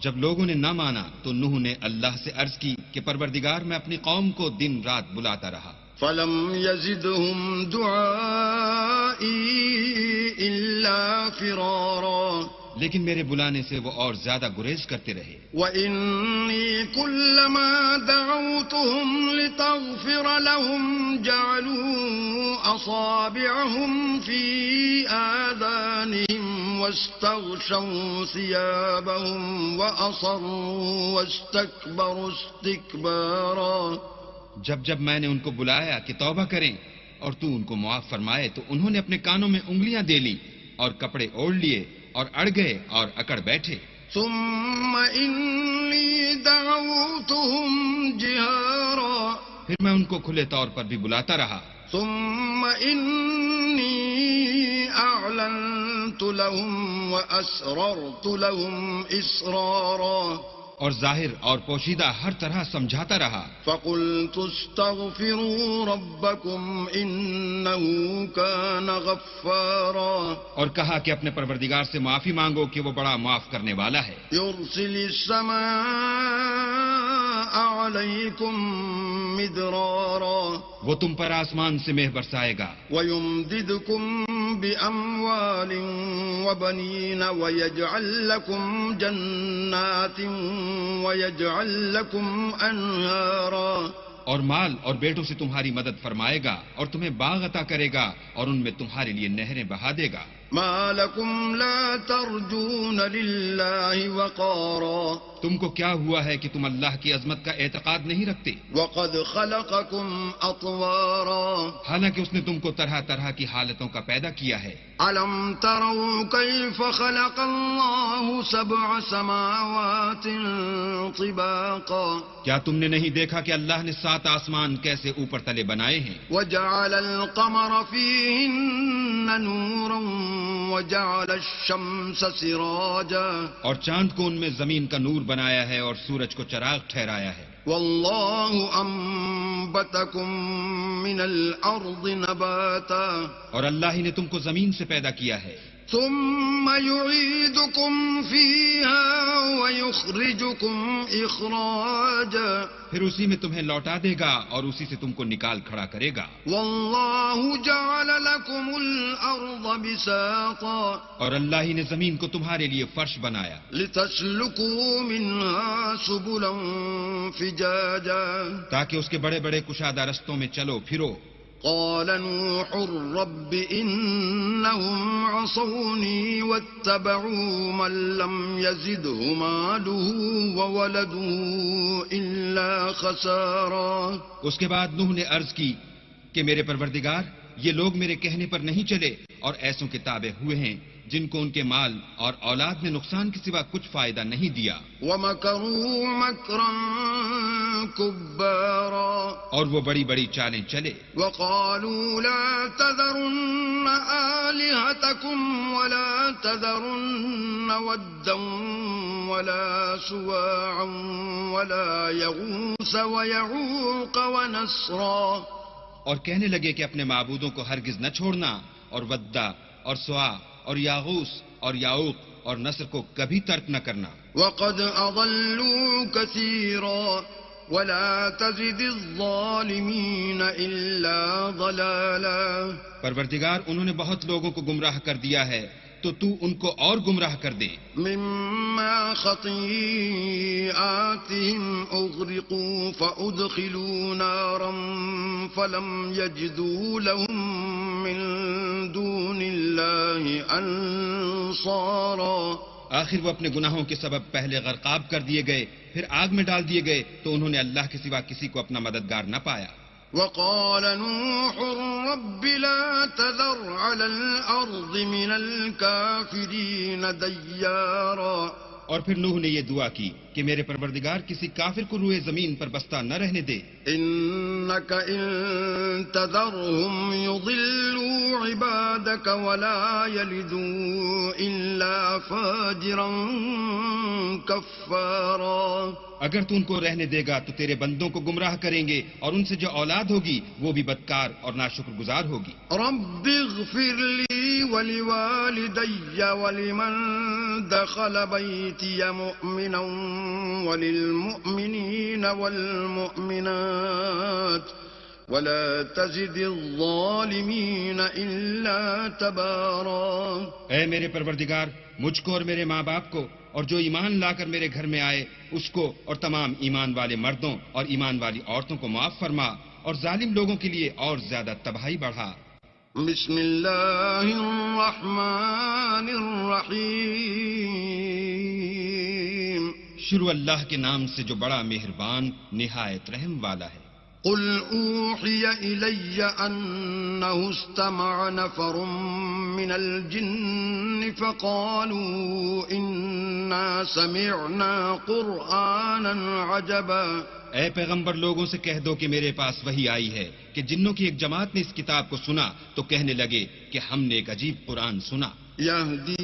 جب لوگوں نے نہ مانا تو نوح نے اللہ سے عرض کی کہ پروردگار میں اپنی قوم کو دن رات بلاتا رہا. فلم يزدهم دعائي إلا فرارا. لیکن میرے بلانے سے وہ اور زیادہ گریز کرتے رہے. وإني كلما دعوتهم لتغفر لهم جعلوا أصابعهم في آذانهم واستغشوا ثيابهم وأصروا واستكبروا استكبارا. جب میں نے ان کو بلایا کہ توبہ کریں اور تو ان کو معاف فرمائے تو انہوں نے اپنے کانوں میں انگلیاں دے لیں اور کپڑے اوڑھ لیے اور اڑ گئے اور اکڑ بیٹھے. ثم إني دعوتهم جهارا. پھر میں ان کو کھلے طور پر بھی بلاتا رہا. ثم إني أعلنت لهم وأسررت لهم إسرارا. اور ظاہر اور پوشیدہ ہر طرح سمجھاتا رہا. فقلت استغفروا ربكم إنه كان غفارا. اور کہا کہ اپنے پروردگار سے معافی مانگو کہ وہ بڑا معاف کرنے والا ہے. يرسل السماء عليكم مدرارا. وہ تم پر آسمان سے مہ برسائے گا. ويمددكم بأموال وبنين ويجعل لكم جنات ويجعل لكم أنهارا. اور مال اور بیٹوں سے تمہاری مدد فرمائے گا اور تمہیں باغ عطا کرے گا اور ان میں تمہارے لیے نہریں بہا دے گا. ما لكم لا ترجون لله وقارا. تم کو کیا ہوا ہے کہ تم اللہ کی عظمت کا اعتقاد نہیں رکھتے؟ وقد خلقكم أطوارا. حالانکہ اس نے تم کو طرح طرح کی حالتوں کا پیدا کیا ہے. ألم تروا كيف خلق الله 7 سماوات طباقا. کیا تم نے نہیں دیکھا کہ اللہ نے 7 آسمان کیسے اوپر تلے بنائے ہیں؟ وجعل القمر فيهن نورا وجعل الشمس سراجا. اور چاند کو ان میں زمین کا نور بنایا ہے اور سورج کو چراغ ٹھہرایا ہے. والله أنبتكم من الأرض نباتا. اور اللہ ہی نے تم کو زمین سے پیدا کیا ہے. ثم يعيدكم فيها ويخرجكم إخراجا. پھر اسی میں تمہیں لوٹا دے گا اور اسی سے تم کو نکال کھڑا کرے گا. والله جعل لكم الأرض بساطا. اور اللہ ہی نے زمین کو تمہارے لیے فرش بنایا. لتسلكوا منها سبلا فجاجا. تاکہ اس کے بڑے بڑے کشادہ رستوں میں چلو پھرو. قال نوح رب إنهم عصوني واتبعوا من لم يزده ماله وولده إلا خسارا. اس کے بعد نوح نے عرض کی کہ میرے پروردگار یہ لوگ میرے کہنے پر نہیں چلے اور ایسوں کے تابع ہوئے ہیں جن کو ان کے مال اور اولاد نے نقصان کے سوا کچھ فائدہ نہیں دیا. ومكروا مكرا كبارا. اور وہ بڑی بڑی چالیں چلے. وقالوا لا تذرن آلهتكم ولا تذرن ودا ولا سواعا ولا يغوث ويعوق ونسرا. اور کہنے لگے کہ اپنے معبودوں کو ہرگز نہ چھوڑنا اور ودا اور سوا اور یاغوس اور یاؤق اور نصر کو کبھی ترک نہ کرنا. وقد أضلوا كثيرا ولا تزد الظالمين إلا ضلالا. پروردگار انہوں نے بہت لوگوں کو گمراہ کر دیا ہے تو تو ان کو اور گمراہ کر دے. مما خطيئاتهم أغرقوا فأدخلوا نارا فلم يجدوا لهم من دون الله أنصارا. آخر وہ اپنے گناہوں کے سبب پہلے غرقاب کر دیے گئے پھر آگ میں ڈال دیے گئے تو انہوں نے اللہ کے سوا کسی کو اپنا مددگار نہ پایا. وقال نوح رب لا تذر على الأرض من الكافرين ديارا. اور پھر نوح نے یہ دعا کی کہ میرے پروردگار کسی کافر کو روئے زمین پر بستہ نہ رہنے دے. إنك إن تذرهم يضلوا عبادك ولا يلدوا إلا فاجرا كفارا. اگر تو ان کو رہنے دے گا تو تیرے بندوں کو گمراہ کریں گے اور ان سے جو اولاد ہوگی وہ بھی بدکار اور ناشکر گزار ہوگی. رب اغفر لي ولوالدي ولمن دخل بيتي مؤمنا وللمؤمنين والمؤمنات ولا تزد الظالمين إلا تبارا. اے میرے پروردگار، مجھ کو اور میرے ماں باپ کو اور جو ایمان لا کر میرے گھر میں آئے اس کو اور تمام ایمان والے مردوں اور ایمان والی عورتوں کو معاف فرما، اور ظالم لوگوں کے لیے اور زیادہ تباہی بڑھا. بسم اللہ الرحمن الرحیم. شروع اللہ کے نام سے جو بڑا مہربان نہایت رحم والا ہے. قل اوحی الی انہ استمع نفر من الجن فقالوا انا سمعنا قرآنا عجبا. اے پیغمبر، لوگوں سے کہہ دو کہ میرے پاس وحی آئی ہے کہ جنوں کی ایک جماعت نے اس کتاب کو سنا تو کہنے لگے کہ ہم نے ایک عجیب قرآن سنا. یہدی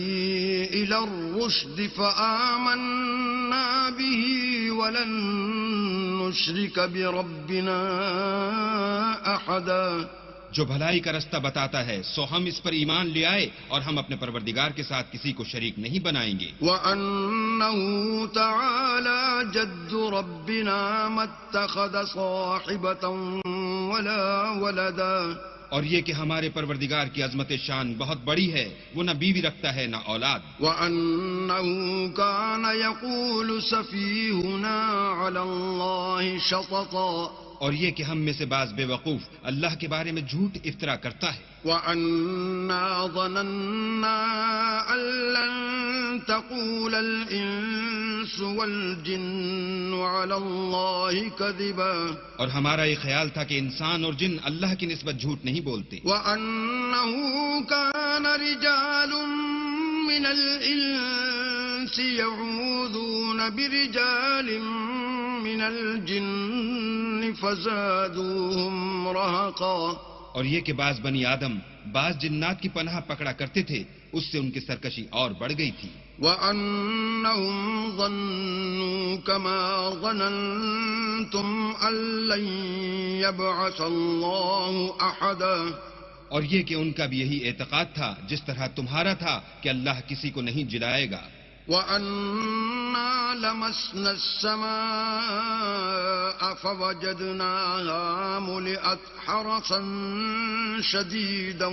الی الرشد فآمنا به ولن نشرک بربنا احدا. جو بھلائی کا رستہ بتاتا ہے سو ہم اس پر ایمان لے آئے اور ہم اپنے پروردگار کے ساتھ کسی کو شریک نہیں بنائیں گے. وَأَنَّهُ تَعَالَى جَدُّ رَبِّنَا مَا اتَّخَذَ صَاحِبَةً وَلَا وَلَدًا. اور یہ کہ ہمارے پروردگار کی عظمت شان بہت بڑی ہے، وہ نہ بیوی رکھتا ہے نہ اولاد. وَأَنَّهُ كَانَ يَقُولُ سَفِيهُنَا عَلَى اللَّهِ شَطَطًا. اور یہ کہ ہم میں سے بعض بے وقوف اللہ کے بارے میں جھوٹ افطرا کرتا ہے. وَأَنَّا ظَنَنَّا أَن لَّن تَقُولَ الْإِنسُ وَالْجِنُّ عَلَى اللَّهِ كَذِبًا. اور ہمارا یہ خیال تھا کہ انسان اور جن اللہ کی نسبت جھوٹ نہیں بولتے. وَأَنَّهُ كَانَ رِجَالٌ مِّنَ الْإِنسِ يَعُوذُونَ بِرِجَالٍ مِّنَ الْجِنِّ فَزَادُوهُمْ رَهَقًا. اور یہ کہ بعض بنی آدم بعض جنات کی پناہ پکڑا کرتے تھے، اس سے ان کی سرکشی اور بڑھ گئی تھی. وَأَنَّهُمْ ظَنُّوا كَمَا ظَنَنتُمْ أَن لَّن يَبْعَثَ اللَّهُ أَحَدًا. اور یہ کہ ان کا بھی یہی اعتقاد تھا جس طرح تمہارا تھا کہ اللہ کسی کو نہیں جلائے گا. وَأَنَّا لَمَسْنَا السَّمَاءَ فَوَجَدْنَاهَا مُلِئَتْ حَرَسًا شَدِيدًا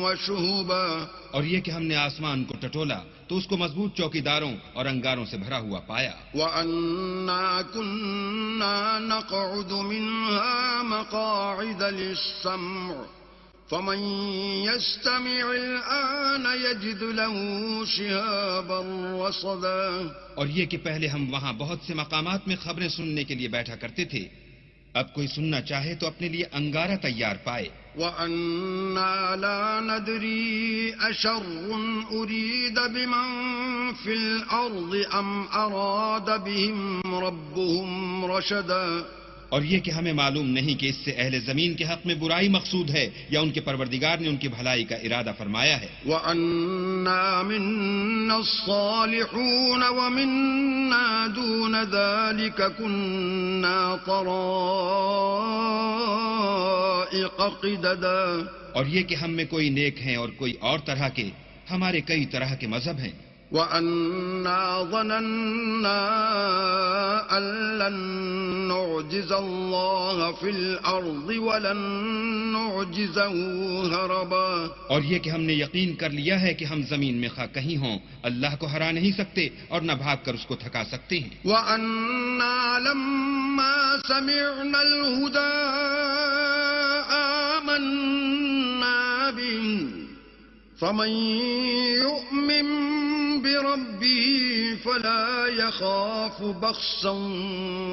وَشُهُبًا. اور یہ کہ ہم نے آسمان کو ٹٹولا تو اس کو مضبوط چوکیداروں اور انگاروں سے بھرا ہوا پایا. وَأَنَّا كُنَّا نَقْعُدُ مِنْهَا مَقَاعِدَ لِلسَّمْعِ فَمَن يَسْتَمِعِ الْآنَ يَجِدْ لَهُ شِهَابًا رَّصَدًا. اور یہ کہ پہلے ہم وہاں بہت سے مقامات میں خبریں سننے کے لیے بیٹھا کرتے تھے، اب کوئی سننا چاہے تو اپنے لیے انگارہ تیار پائے. وَأَنَّا لَا نَدْرِي أَشَرٌّ أُرِيدَ بِمَن فِي الْأَرْضِ أَمْ أَرَادَ بِهِمْ رَبُّهُمْ رَشَدًا. اور یہ کہ ہمیں معلوم نہیں کہ اس سے اہل زمین کے حق میں برائی مقصود ہے یا ان کے پروردگار نے ان کی بھلائی کا ارادہ فرمایا ہے. وَأَنَّا مِنَّا الصَّالِحُونَ وَمِنَّا دُونَ ذَلِكَ كُنَّا طَرَائِقَ قِدَدًا. اور یہ کہ ہم میں کوئی نیک ہیں اور کوئی اور طرح کے، ہمارے کئی طرح کے مذہب ہیں. وَأَنَّا ظَنَنَّا أَن لَّن نُّعْجِزَ اللَّهَ فِي الْأَرْضِ وَلَن نُّعْجِزَهُ هَرَبًا. اور یہ کہ ہم نے یقین کر لیا ہے کہ ہم زمین میں خواہ کہیں ہوں اللہ کو ہرا نہیں سکتے اور نہ بھاگ کر اس کو تھکا سکتے ہیں. وَأَنَّا لَمَّا سَمِعْنَا الْهُدَىٰ آمَنَّا بِهِ فَمَن يُؤْمِن بِرَبِّهِ فَلَا يَخَافُ بَخْسًا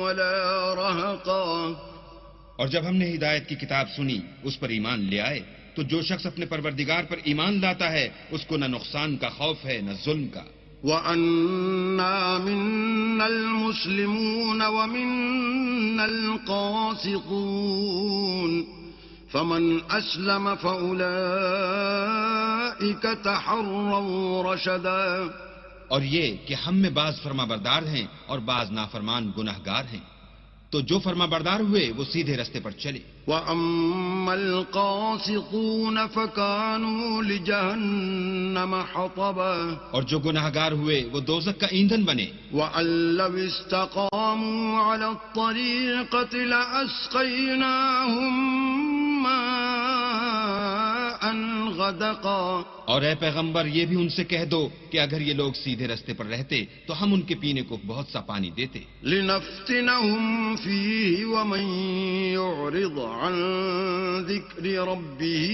وَلَا رَهَقًا. اور جب ہم نے ہدایت کی کتاب سنی اس پر ایمان لے آئے تو جو شخص اپنے پروردگار پر ایمان لاتا ہے اس کو نہ نقصان کا خوف ہے نہ ظلم کا. وَأَنَّا مِنَّا الْمُسْلِمُونَ وَمِنَّا الْقَاسِطُونَ فَمَنْ أَسْلَمَ فَأُولَئِكَ تَحَرَّوْا رَشَدًا. اور یہ کہ ہم میں بعض فرما بردار ہیں اور بعض نافرمان گناہگار ہیں. تو جو فرما بردار ہوئے وہ سیدھے رستے پر چلے. وَأَمَّا الْقَاسِطُونَ فَكَانُوا لِجَهَنَّمَ حَطَبًا اور جو گناہگار ہوئے وہ دوزخ کا ایندھن بنے. وَأَن لَّوْ اسْتَقَامُوا عَلَى الطَّرِيقَةِ لَأَسْقَيْنَاهُم مَّاءً غَدَقًا. اور اے پیغمبر یہ بھی ان سے کہہ دو کہ اگر یہ لوگ سیدھے رستے پر رہتے تو ہم ان کے پینے کو بہت سا پانی دیتے. لِنَفْتِنَهُمْ فِيهِ وَمَن يُعْرِضْ عَن ذِكْرِ رَبِّهِ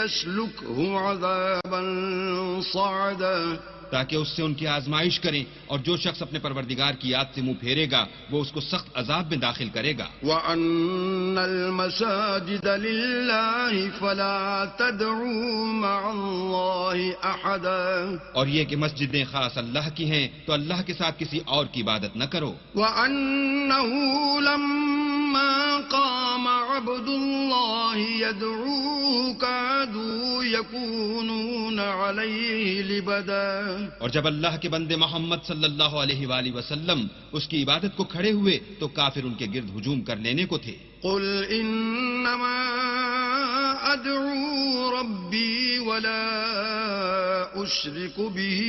يَسْلُكْهُ عَذَابًا صَعَدًا. تاکہ اس سے ان کی آزمائش کریں، اور جو شخص اپنے پروردگار کی یاد سے منہ پھیرے گا وہ اس کو سخت عذاب میں داخل کرے گا. وَأَنَّ الْمَسَاجِدَ لِلَّهِ فَلَا تَدْعُوا مَعَ اللَّهِ أَحَدًا. اور یہ کہ مسجدیں خاص اللہ کی ہیں تو اللہ کے ساتھ کسی اور کی عبادت نہ کرو. وَأَنَّهُ لَمَّا قَامَ عَبْدُ اللَّهِ يَدْعُوهُ كَادُوا يَكُونُونَ عَلَيْهِ لِبَدًا. اور جب اللہ کے بندے محمد صلی اللہ علیہ وآلہ وسلم اس کی عبادت کو کھڑے ہوئے تو کافر ان کے گرد ہجوم کر لینے کو تھے. قُلْ إِنَّمَا أَدْعُو رَبِّي وَلَا أُشْرِكُ بِهِ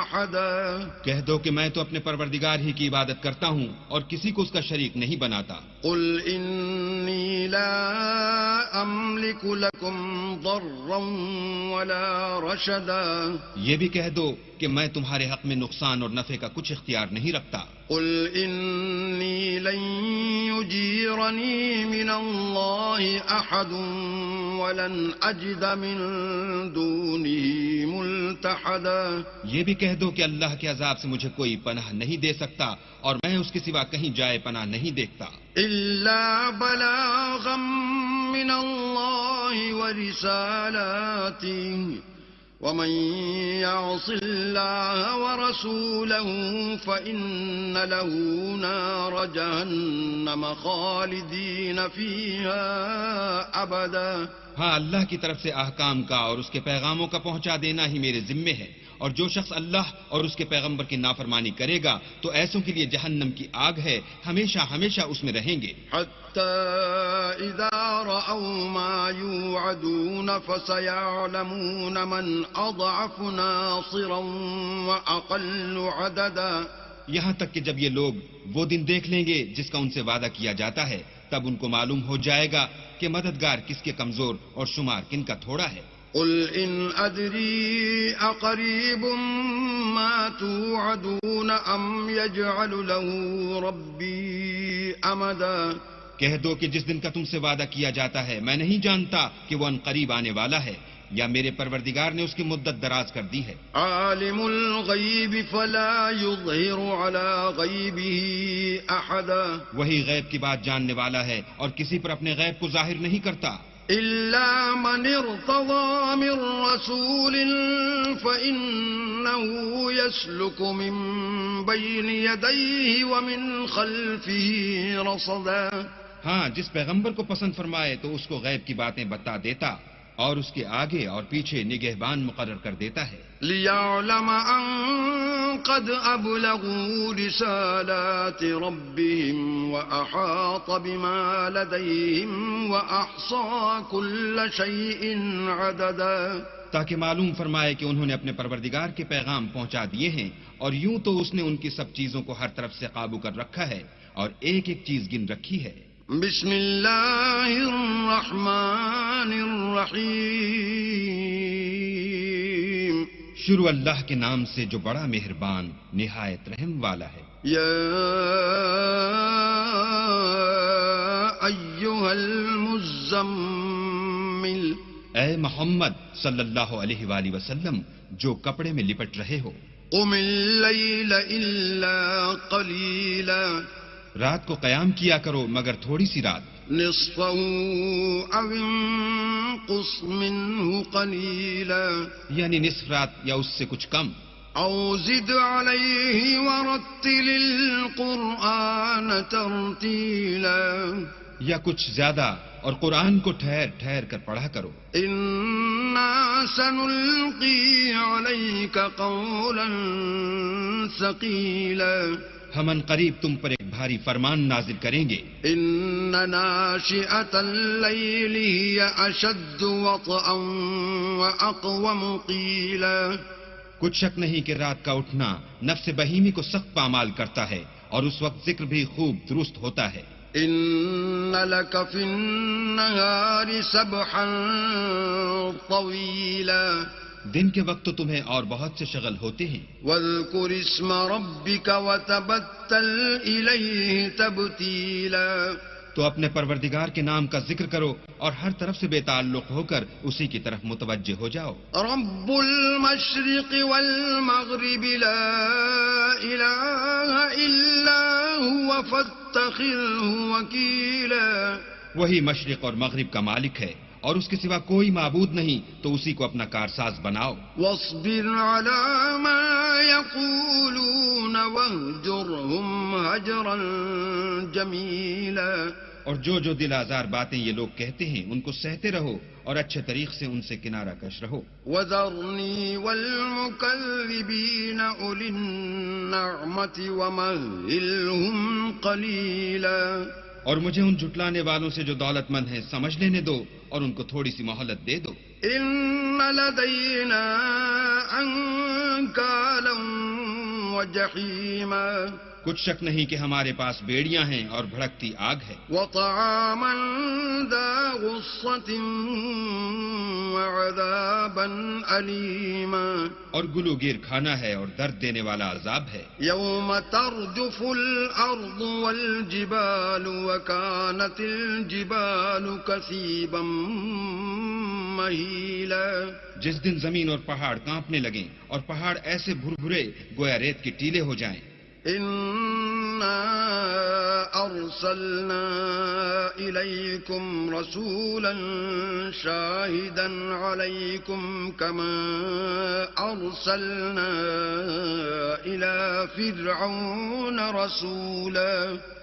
أَحَدًا. کہہ دو کہ میں تو اپنے پروردگار ہی کی عبادت کرتا ہوں اور کسی کو اس کا شریک نہیں بناتا. قُلْ إِنِّي لَا أَمْلِكُ لَكُمْ ضَرًّا وَلَا رَشَدًا. یہ بھی کہہ دو کہ میں تمہارے حق میں نقصان اور نفع کا کچھ اختیار نہیں رکھتا. قُلْ إِنِّي لَن يُجِيرَنِي مِنَ اللَّهِ أَحَدٌ وَلَنْ أَجِدَ مِن دُونِهِ مُلْتَحَدًا. یہ بھی کہہ دو کہ اللہ کے عذاب سے مجھے کوئی پناہ نہیں دے سکتا اور میں اس کے سوا کہیں جائے پناہ نہیں دیکھتا. إِلَّا بَلَاغًا مِّنَ اللَّهِ وَرِسَالَاتِهِ وَمَن يَعْصِ اللَّهَ وَرَسُولَهُ فَإِنَّ لَهُ نَارَ جَهَنَّمَ خَالِدِينَ فِيهَا أَبَدًا. ہاں اللہ کی طرف سے احکام کا اور اس کے پیغاموں کا پہنچا دینا ہی میرے ذمے ہے، اور جو شخص اللہ اور اس کے پیغمبر کی نافرمانی کرے گا تو ایسوں کے لیے جہنم کی آگ ہے، ہمیشہ ہمیشہ اس میں رہیں گے. حَتَّى إِذَا رَأَوْا مَا يُوعَدُونَ فَسَيَعْلَمُونَ مَنْ أَضْعَفُ نَاصِرًا وَأَقَلُّ عَدَدًا. یہاں تک کہ جب یہ لوگ وہ دن دیکھ لیں گے جس کا ان سے وعدہ کیا جاتا ہے، تب ان کو معلوم ہو جائے گا کہ مددگار کس کے کمزور اور شمار کن کا تھوڑا ہے. قُلْ إِنْ أَدْرِي أَقَرِيبٌ مَّا تُوعَدُونَ أَمْ يَجْعَلُ لَهُ رَبِّي أَمَدًا. کہہ دو کہ جس دن کا تم سے وعدہ کیا جاتا ہے میں نہیں جانتا کہ وہ ان قریب آنے والا ہے یا میرے پروردگار نے اس کی مدت دراز کر دی ہے. عَالِمُ الْغَيْبِ فَلَا يُظْهِرُ عَلَى غَيْبِهِ أَحَدًا. وہی غیب کی بات جاننے والا ہے اور کسی پر اپنے غیب کو ظاہر نہیں کرتا. إِلَّا مَنِ ارْتَضَىٰ مِن رَّسُولٍ فَإِنَّهُ يَسْلُكُ مِن بَيْنِ يَدَيْهِ وَمِنْ خَلْفِهِ رَصَدًا. ہاں جس پیغمبر کو پسند فرمائے تو اس کو غیب کی باتیں بتا دیتا اور اس کے آگے اور پیچھے نگہبان مقرر کر دیتا ہے. لِيَعْلَمَ أَن قَدْ أَبْلَغُوا رِسَالَاتِ رَبِّهِمْ وَأَحَاطَ بِمَا لَدَيْهِمْ وَأَحْصَىٰ كُلَّ شَيْءٍ عَدَدًا. تاکہ معلوم فرمائے کہ انہوں نے اپنے پروردگار کے پیغام پہنچا دیے ہیں، اور یوں تو اس نے ان کی سب چیزوں کو ہر طرف سے قابو کر رکھا ہے اور ایک ایک چیز گن رکھی ہے. بسم اللہ الرحمن الرحیم. شروع اللہ کے نام سے جو بڑا مہربان نہایت رحم والا ہے. یا ایھا المزمل. اے محمد صلی اللہ علیہ وآلہ وسلم جو کپڑے میں لپٹ رہے ہو. قم اللیل الا قلیلا. رات کو قیام کیا کرو مگر تھوڑی سی رات. نصفه او انقص منه قلیلا. یعنی نصف رات یا اس سے کچھ کم. او زد علیہ ورتل القرآن ترتیلا. یا کچھ زیادہ اور قرآن کو ٹھہر ٹھہر کر پڑھا کرو. انا سنلقی علیک قولا ثقیلا. ہم ان قریب تم پر ایک بھاری فرمان نازل کریں گے. إن ناشئة الليل هي أشد وطئا وأقوم قيلا. کچھ شک نہیں کہ رات کا اٹھنا نفس بہیمی کو سخت پامال کرتا ہے اور اس وقت ذکر بھی خوب درست ہوتا ہے. إن لك في النهار سبحا طويلا. دن کے وقت تو تمہیں اور بہت سے شغل ہوتے ہیں. واذكر اسم ربك وتبتل إليه تبتيلا. تو اپنے پروردگار کے نام کا ذکر کرو اور ہر طرف سے بے تعلق ہو کر اسی کی طرف متوجہ ہو جاؤ. رب المشرق والمغرب لا إله إلا هو فاتخذه وكيلا. وہی مشرق اور مغرب کا مالک ہے اور اس کے سوا کوئی معبود نہیں، تو اسی کو اپنا کارساز بناؤ. واصبر على ما يقولون واهجرهم هجرا جميلا. اور جو دل آزار باتیں یہ لوگ کہتے ہیں ان کو سہتے رہو اور اچھے طریق سے ان سے کنارہ کش رہو. وذرني والمكذبين أولي النعمة ومهلهم قليلا. اور مجھے ان جھٹلانے والوں سے جو دولت مند ہیں سمجھ لینے دو اور ان کو تھوڑی سی مہلت دے دو. إن لدينا أنكالا وجحيما. کچھ شک نہیں کہ ہمارے پاس بیڑیاں ہیں اور بھڑکتی آگ ہے. وطعاما ذا غصة وعذابا أليما. اور گلوگیر کھانا ہے اور درد دینے والا عذاب ہے. يوم ترجف الأرض والجبال وكانت الجبال كثيبا مهيلا. جس دن زمین اور پہاڑ کانپنے لگیں اور پہاڑ ایسے بھربھرے گویا ریت کے ٹیلے ہو جائیں. إنا أرسلنا إليكم رسولا شاهدا عليكم كما أرسلنا إلى فرعون رسولا.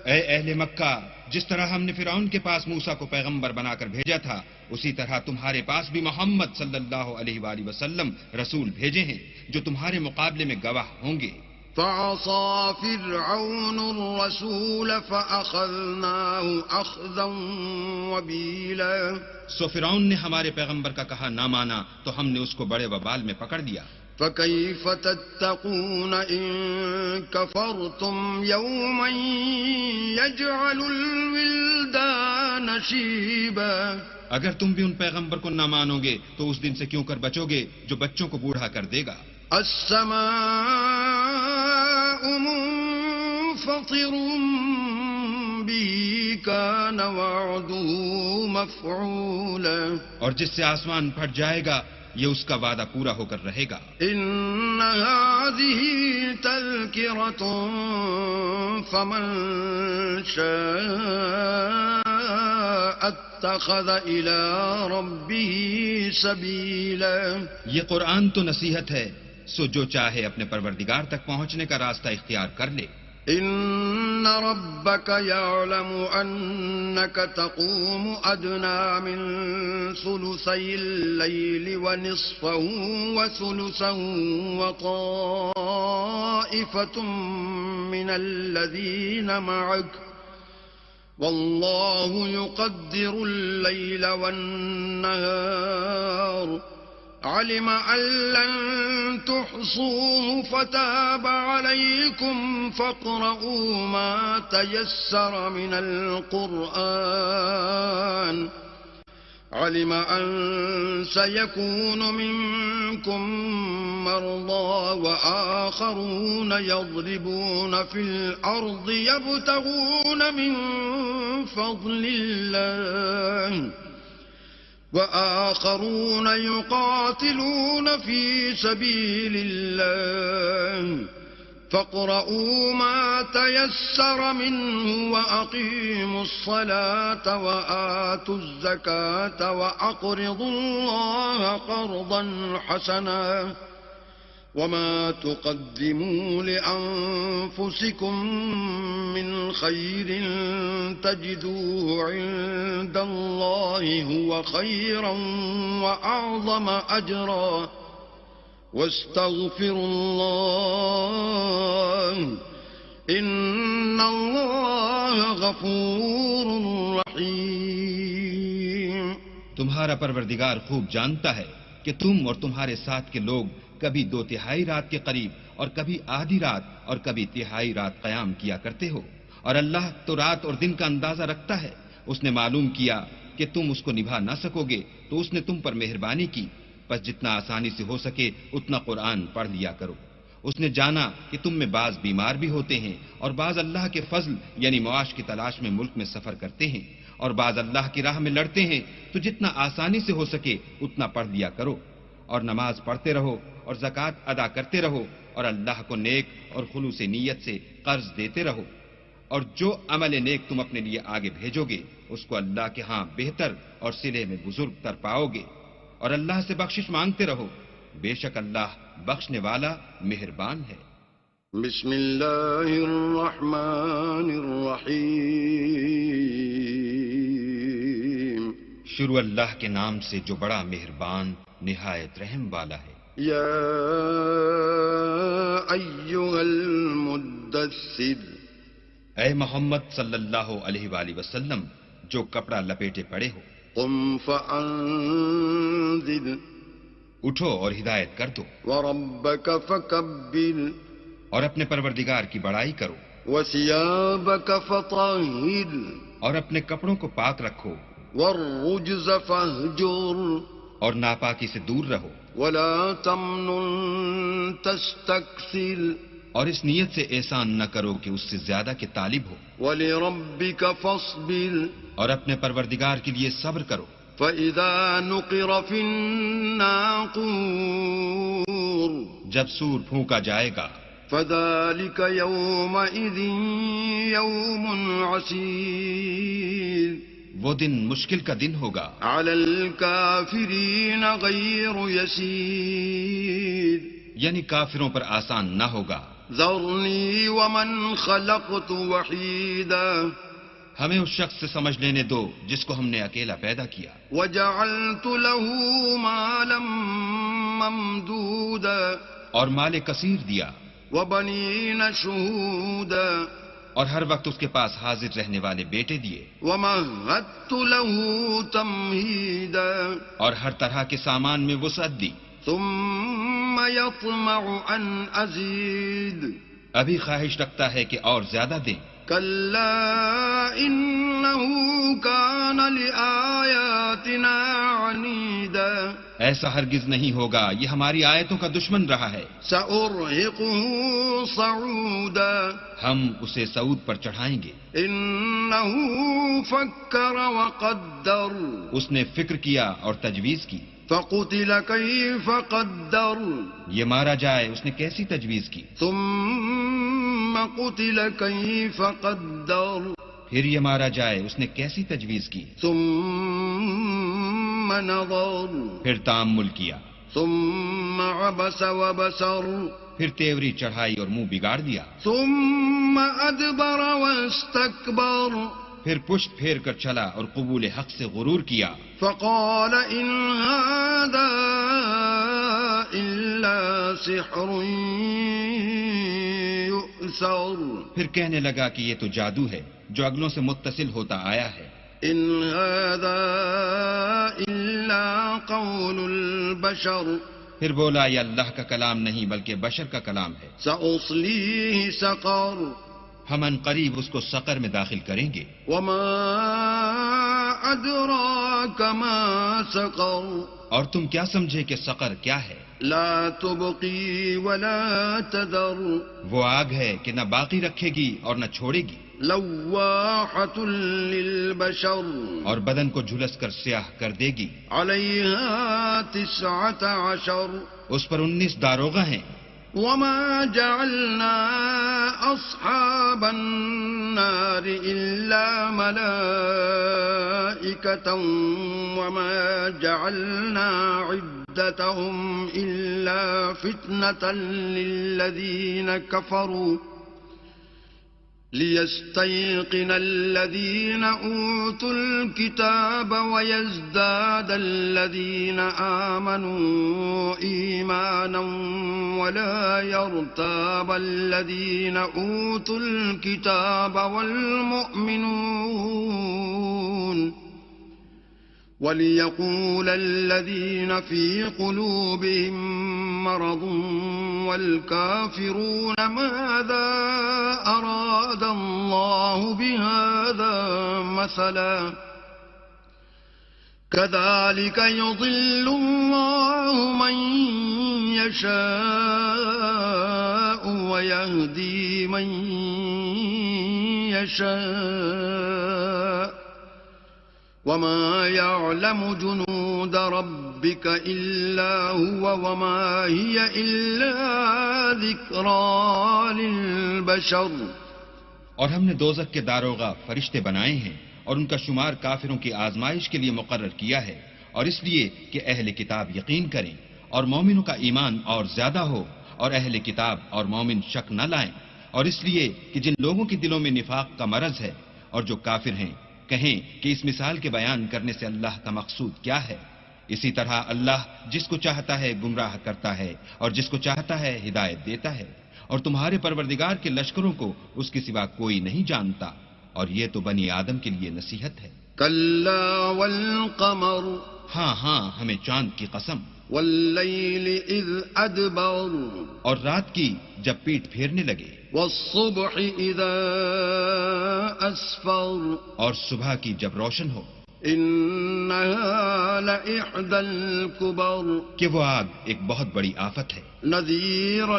اے اہل مکہ، جس طرح ہم نے فرعون کے پاس موسیٰ کو پیغمبر بنا کر بھیجا تھا، اسی طرح تمہارے پاس بھی محمد صلی اللہ علیہ وآلہ وسلم رسول بھیجے ہیں جو تمہارے مقابلے میں گواہ ہوں گے. فعصى فرعون الرسول فأخذناه أخذا وبيلا. سو فرعون نے ہمارے پیغمبر کا کہا نہ مانا تو ہم نے اس کو بڑے وبال میں پکڑ لیا. فكيف تتقون إن كفرتم يوما يجعل الولدان شيبا. اگر تم بھی ان پیغمبر کو نہ مانو گے تو اس دن سے کیوں کر بچو گے جو بچوں کو بوڑھا کر دے گا. السماء منفطر به كان وعده مفعولا. اور جس سے آسمان پھٹ جائے گا یہ اس کا وعدہ پورا ہو کر رہے گا. إن هذه تذكرة فمن شاء اتخذ إلى ربه سبيلا. یہ قرآن تو نصیحت ہے، سو جو چاہے اپنے پروردگار تک پہنچنے کا راستہ اختیار کر لے. إن ربك يعلم أنك تقوم أدنى من ثلثي الليل ونصفه وثلثه وطائفة من الذين معك والله يقدر الليل والنهار علم أن لن تحصوه فتاب عليكم فاقرؤوا ما تيسر من القرآن علم أن سيكون منكم مرضى وآخرون يضربون في الأرض يبتغون من فضل الله وآخرون يقاتلون في سبيل الله فاقرؤوا ما تيسر منه وأقيموا الصلاة وآتوا الزكاة وأقرضوا الله قرضا حسنا وما تقدموا لأنفسكم من خير تجدوه عند الله هو خيرا وأعظم أجرا واستغفروا الله إن الله غفور رحيم. تمہارا پروردگار خوب جانتا ہے کہ تم اور تمہارے ساتھ کے لوگ کبھی 2/3 رات کے قریب اور کبھی آدھی رات اور کبھی 1/3 رات قیام کیا کرتے ہو، اور اللہ تو رات اور دن کا اندازہ رکھتا ہے. اس نے معلوم کیا کہ تم اس کو نبھا نہ سکو گے تو اس نے تم پر مہربانی کی، بس جتنا آسانی سے ہو سکے اتنا قرآن پڑھ لیا کرو. اس نے جانا کہ تم میں بعض بیمار بھی ہوتے ہیں اور بعض اللہ کے فضل یعنی معاش کی تلاش میں ملک میں سفر کرتے ہیں اور بعض اللہ کی راہ میں لڑتے ہیں، تو جتنا آسانی سے ہو سکے اتنا پڑھ لیا کرو اور نماز پڑھتے رہو اور زکوٰۃ ادا کرتے رہو اور اللہ کو نیک اور خلوص نیت سے قرض دیتے رہو، اور جو عمل نیک تم اپنے لیے آگے بھیجو گے اس کو اللہ کے ہاں بہتر اور صلے میں بزرگ تر پاؤ گے، اور اللہ سے بخشش مانگتے رہو، بے شک اللہ بخشنے والا مہربان ہے. بسم اللہ الرحمن الرحیم. شروع اللہ کے نام سے جو بڑا مہربان نہایت رحم والا ہے. یا ایھا المدثر، اے محمد صلی اللہ علیہ وآلہ وسلم جو کپڑا لپیٹے پڑے ہو، قم فانذر، اٹھو اور ہدایت کر دو، وربک فکبر، اور اپنے پروردگار کی بڑائی کرو، وثیابک فطہر، اور اپنے کپڑوں کو پاک رکھو، والرجز فاہجر، اور ناپاکی سے دور رہو، ولا تمنن تستکثر، اور اس نیت سے احسان نہ کرو کہ اس سے زیادہ کے طالب ہو، ولربک فاصبر، اور اپنے پروردگار کے لیے صبر کرو. فإذا نقر في الناقور، جب سور پھونکا جائے گا، فذلك يومئذ يوم عسير، وہ دن مشکل کا دن ہوگا، على الكافرين غير يسير، یعنی کافروں پر آسان نہ ہوگا. ذرني ومن خلقت وحيدا، ہمیں اس شخص سے سمجھ لینے دو جس کو ہم نے اکیلا پیدا کیا، وجعلت له مالا ممدودا، اور مال کثیر دیا، وبنين شهودا، اور ہر وقت اس کے پاس حاضر رہنے والے بیٹے دیے، ومهدت له تمهيدا، اور ہر طرح کے سامان میں وسعت دی. ثم يطمع ان ازيد، ابھی خواہش رکھتا ہے کہ اور زیادہ دیں. كلا انه كان لآياتنا عنيدا، ایسا ہرگز نہیں ہوگا، یہ ہماری آیتوں کا دشمن رہا ہے. سأرهقه صعودا، ہم اسے صعود پر چڑھائیں گے. انه فكر وقدر، اس نے فکر کیا اور تجویز کی. فقتل كيف قدر، یہ مارا جائے اس نے کیسی تجویز کی. ثم قتل كيف قدر، پھر یہ مارا جائے اس نے کیسی تجویز کی. ثم نظر، پھر تأمل کیا. ثم عبس وبسر، پھر تیوری چڑھائی اور منہ بگاڑ دیا. ثم ادبر واستكبر، پھر پشت پھیر کر چلا اور قبول حق سے غرور کیا. فقال ان هذا الا سحر يؤثر، پھر کہنے لگا کہ یہ تو جادو ہے جو اگلوں سے متصل ہوتا آیا ہے. ان هذا الا قول البشر، پھر بولا یہ اللہ کا کلام نہیں بلکہ بشر کا کلام ہے. سأصليه سقر، ہم ان قریب اس کو سقر میں داخل کریں گے. وما ادراك ما سقر، اور تم کیا سمجھے کہ سقر کیا ہے؟ لا تبقي ولا تذر، وہ آگ ہے کہ نہ باقی رکھے گی اور نہ چھوڑے گی. لواحة للبشر، اور بدن کو جھلس کر سیاہ کر دے گی. عليها 19، اس پر 19 داروغہ ہیں. وما جعلنا أصحاب النار إلا ملائكة وما جعلنا عدتهم إلا فتنة ليستيقن الذين أوتوا الكتاب ويزداد الذين آمنوا إيمانا ولا يرتاب الذين أوتوا الكتاب والمؤمنون وليقول الذين في قلوبهم مرض والكافرون ماذا أراد الله بهذا مثلا كذلك يضل الله من يشاء ويهدي من يشاء وما يعلم جنود ربك إلا هو وما هي إلا ذكرى للبشر. اور ہم نے دوزخ کے داروغہ فرشتے بنائے ہیں اور ان کا شمار کافروں کی آزمائش کے لیے مقرر کیا ہے، اور اس لیے کہ اہل کتاب یقین کریں اور مومنوں کا ایمان اور زیادہ ہو اور اہل کتاب اور مومن شک نہ لائیں، اور اس لیے کہ جن لوگوں کے دلوں میں نفاق کا مرض ہے اور جو کافر ہیں کہیں کہ اس مثال کے بیان کرنے سے اللہ کا مقصود کیا ہے. اسی طرح اللہ جس کو چاہتا ہے گمراہ کرتا ہے اور جس کو چاہتا ہے ہدایت دیتا ہے، اور تمہارے پروردگار کے لشکروں کو اس کے سوا کوئی نہیں جانتا، اور یہ تو بنی آدم کے لیے نصیحت ہے. کلا والقمر ہاں ہمیں چاند کی قسم، واللیل اذ ادبر اور رات کی جب پیٹ پھیرنے لگے، والصبح اذا اسفر اور صبح کی جب روشن ہو، انہا لإحدى الكبر کہ وہ آگ ایک بہت بڑی آفت ہے، نذیرا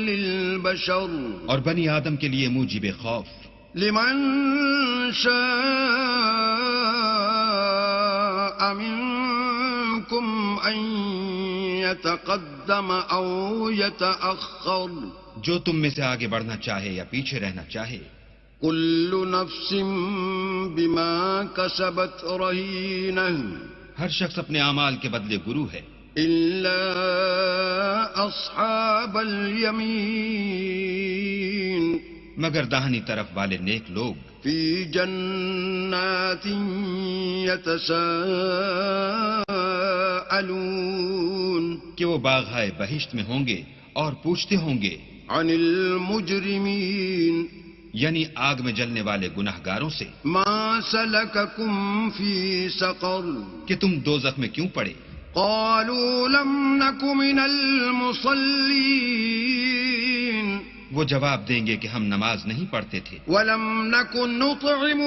للبشر اور بنی آدم کے لیے موجب خوف، لمن شاء منکم ان يتقدم او يتأخر جو تم میں سے آگے بڑھنا چاہے یا پیچھے رہنا چاہے. کل نفس بما کسبت رہینہ ہر شخص اپنے اعمال کے بدلے گرو ہے، الا اصحاب الیمین مگر داہنی طرف والے نیک لوگ فی جنات یتساءلون کہ وہ باغائے بہشت میں ہوں گے اور پوچھتے ہوں گے عن المجرمین یعنی آگ میں جلنے والے گناہگاروں سے، ما سلککم فی سقر کہ تم دوزخ میں کیوں پڑے؟ قالوا لم نک من المصلین وہ جواب دیں گے کہ ہم نماز نہیں پڑھتے تھے، ولم نک نطعم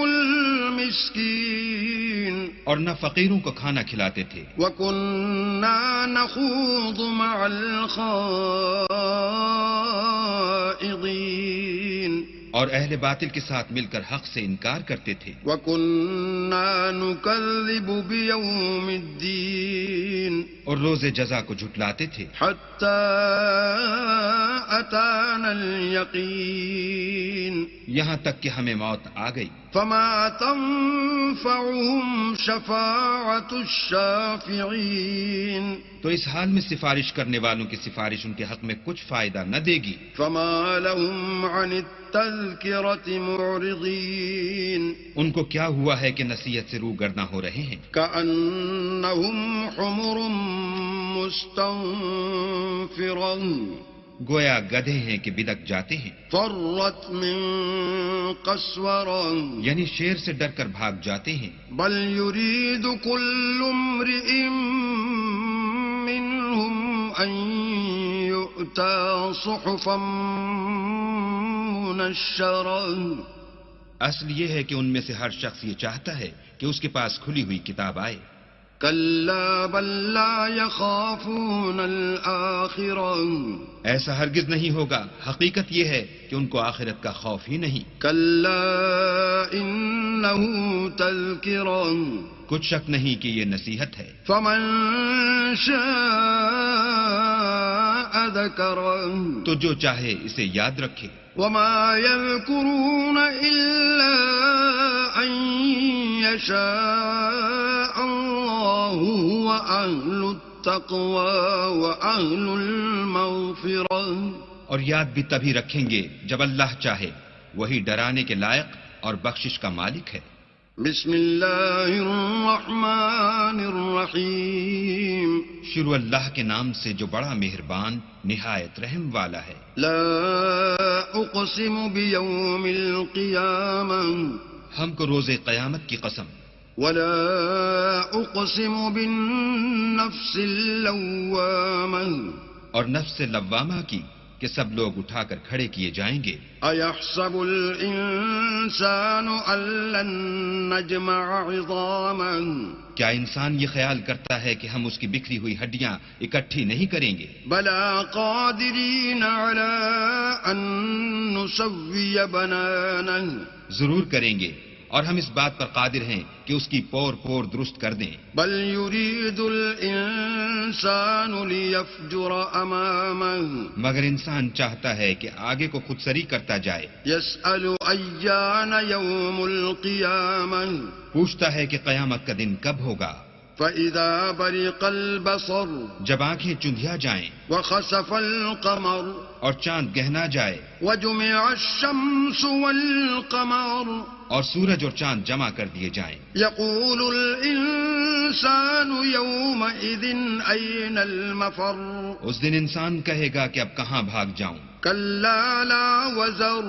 المسکین اور نہ فقیروں کو کھانا کھلاتے تھے، وکننا نخوض مع الخائضین اور اہل باطل کے ساتھ مل کر حق سے انکار کرتے تھے، وَكُنَّا نُكَذِّبُ بِيَوْمِ الدِّينِ اور روز جزا کو جھٹلاتے تھے، حَتَّى أَتَانَا الْيَقِينُ یہاں تک کہ ہمیں موت آ گئی. فَمَا تَنفَعُهُمْ شَفَاعَةُ الشَّافِعِينَ تو اس حال میں سفارش کرنے والوں کی سفارش ان کے حق میں کچھ فائدہ نہ دے گی. فَمَا لَهُمْ عَنِ التَّذْكِرَةِ مُعْرِضِينَ ان کو کیا ہوا ہے کہ نصیحت سے روگرداں ہو رہے ہیں؟ كَأَنَّهُمْ حُمُرٌ مُسْتَنفِرَةٌ گویا گدھے ہیں کہ بدک جاتے ہیں، فرت من قسورة یعنی شیر سے ڈر کر بھاگ جاتے ہیں. بل يريد كل امرئ منهم ان يؤتى صحفا منشرة اصل یہ ہے کہ ان میں سے ہر شخص یہ چاہتا ہے کہ اس کے پاس کھلی ہوئی کتاب آئے. كلا بل لا يخافون الآخرة ایسا ہرگز نہیں ہوگا، حقیقت یہ ہے کہ ان کو آخرت کا خوف ہی نہیں. كلا إنه تذكرة کچھ شک نہیں کہ یہ نصیحت ہے. فمن شاء ذكره تو جو چاہے اسے یاد رکھے. وما يذكرون إلا أن يشاء الله وأهل التقوى وأهل المغفرة اور یاد بھی تبھی رکھیں گے جب اللہ چاہے، وہی ڈرانے کے لائق اور بخشش کا مالک ہے۔ بسم اللہ الرحمن الرحیم، شروع اللہ کے نام سے جو بڑا مہربان نہایت رحم والا ہے۔ لا اقسم بیوم القیامہ، ہم کو روز قیامت کی قسم، ولا اقسم بالنفس اللوامہ، اور نفس لوامہ کی کہ سب لوگ اٹھا کر کھڑے کیے جائیں گے۔ ایحسب الانسان ان لن نجمع عظامہ، کیا انسان یہ خیال کرتا ہے کہ ہم اس کی بکھری ہوئی ہڈیاں اکٹھی نہیں کریں گے؟ بلا قادرین علی ان نسوی بنانہ، ضرور کریں گے، اور ہم اس بات پر قادر ہیں کہ اس کی پور پور درست کر دیں۔ بل یرید الانسان لیفجر امامہ، مگر انسان چاہتا ہے کہ آگے کو خود سری کرتا جائے۔ یسأل ایان یوم القیامہ، پوچھتا ہے کہ قیامت کا دن کب ہوگا۔ فإذا برق البصر جب آنکھیں چندھیا جائیں وخسف القمر اور چاند گہنا جائے وجمع الشمس والقمر، اور سورج اور چاند جمع کر دیے جائیں، یقول الانسان یومئذ این المفر، اس دن انسان کہے گا کہ اب کہاں بھاگ جاؤں۔ کلا لا وزر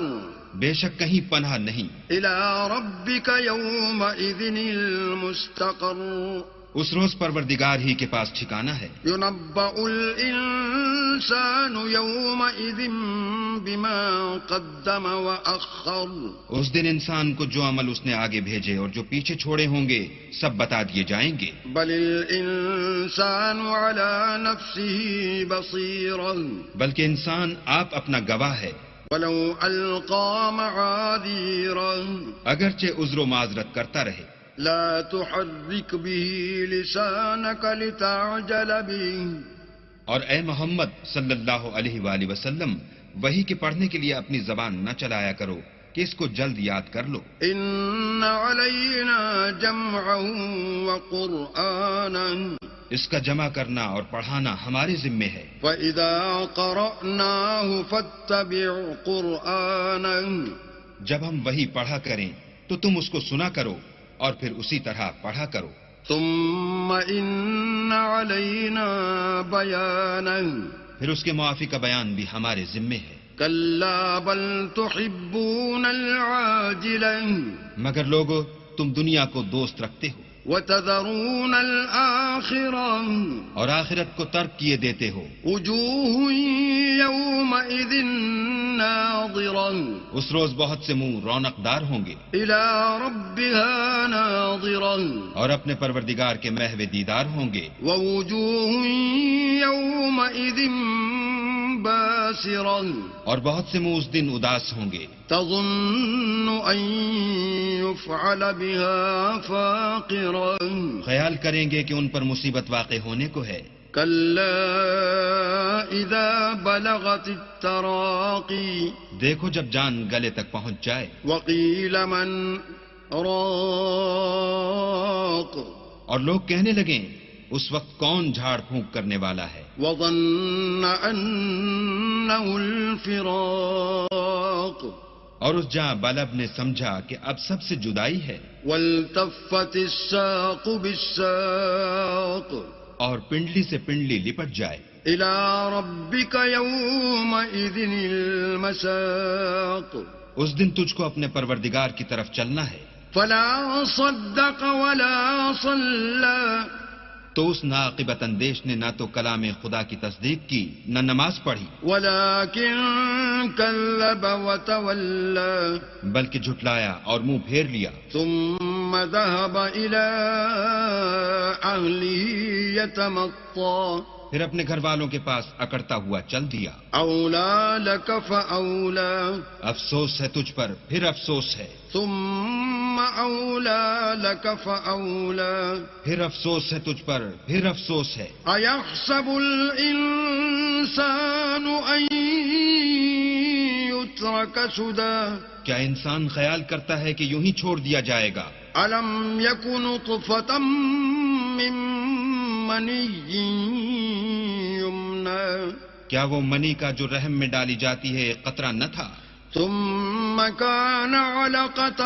بے شک کہیں پناہ نہیں، الی ربک یومئذ المستقر، اس روز پروردگار ہی کے پاس ٹھکانہ ہے۔ ينبأ الإنسان يومئذ بما قدم وأخر، اس دن انسان کو جو عمل اس نے آگے بھیجے اور جو پیچھے چھوڑے ہوں گے سب بتا دیے جائیں گے۔ بل الإنسان على نفسه بصير، بلکہ انسان آپ اپنا گواہ ہے، ولو ألقى معاذيرا، اگرچہ عذر و معذرت کرتا رہے۔ لا تحرك به لسانك لتعجل به، اور اے محمد صلی اللہ علیہ وآلہ وسلم وحی کے پڑھنے کے لیے اپنی زبان نہ چلایا کرو کہ اس کو جلد یاد کر لو۔ إن علينا جمعه وقرآنا، اس کا جمع کرنا اور پڑھانا ہمارے ذمے ہے۔ فإذا قرأناه فاتبع قرآنا، جب ہم وحی پڑھا کریں تو تم اس کو سنا کرو اور پھر اسی طرح پڑھا کرو۔ ثم إن علينا بيانا، پھر اس کے معافی کا بیان بھی ہمارے ذمے ہے۔ كلا بل تحبون العاجلة، مگر لوگو تم دنیا کو دوست رکھتے ہو وتذرون الآخرة، اور آخرت کو ترک کیے دیتے ہو۔ وجوه يومئذ ناظرة، اس روز بہت سے منہ رونق دار ہوں گے، إلى ربها ناظرة، اور اپنے پروردگار کے محو دیدار ہوں گے۔ ووجوه يومئذ باسرة، اور بہت سے منہ اس دن اداس ہوں گے، تظن أن يفعل بها فاقرة، خیال کریں گے کہ ان پر مصیبت واقع ہونے کو ہے۔ كلا إذا بلغت التراقي، دیکھو جب جان گلے تک پہنچ جائے، وقيل من راق، اور لوگ کہنے لگیں اس وقت کون جھاڑ پھونک کرنے والا ہے، وظن أنه الفراق، اور اس جاں بلب نے سمجھا کہ اب سب سے جدائی ہے، والتفت الساق بالساق، اور پنڈلی سے پنڈلی لپٹ جائے۔ إلى ربك يومئذ المساق، اس دن تجھ کو اپنے پروردگار کی طرف چلنا ہے۔ فلا صدق ولا صلى، تو اس ناقبت اندیش نے نہ تو کلام خدا کی تصدیق کی نہ نماز پڑھی، ولكن كذب وتولى، بلکہ جھٹلایا اور منہ پھیر لیا۔ ثم ذهب إلى أهله يتمطى، پھر اپنے گھر والوں کے پاس اکڑتا ہوا چل دیا۔ أولى لك فأولى، افسوس ہے تجھ پر پھر افسوس ہے، ثم أولى لك فأولى، پھر افسوس ہے تجھ پر پھر افسوس ہے۔ أيحسب الإنسان أن يترك سدى، کیا انسان خیال کرتا ہے کہ یوں ہی چھوڑ دیا جائے گا؟ ألم يكن نطفة من مني يمنى، کیا وہ منی کا جو رحم میں ڈالی جاتی ہے ایک قطرہ نہ تھا؟ ثم كان علقة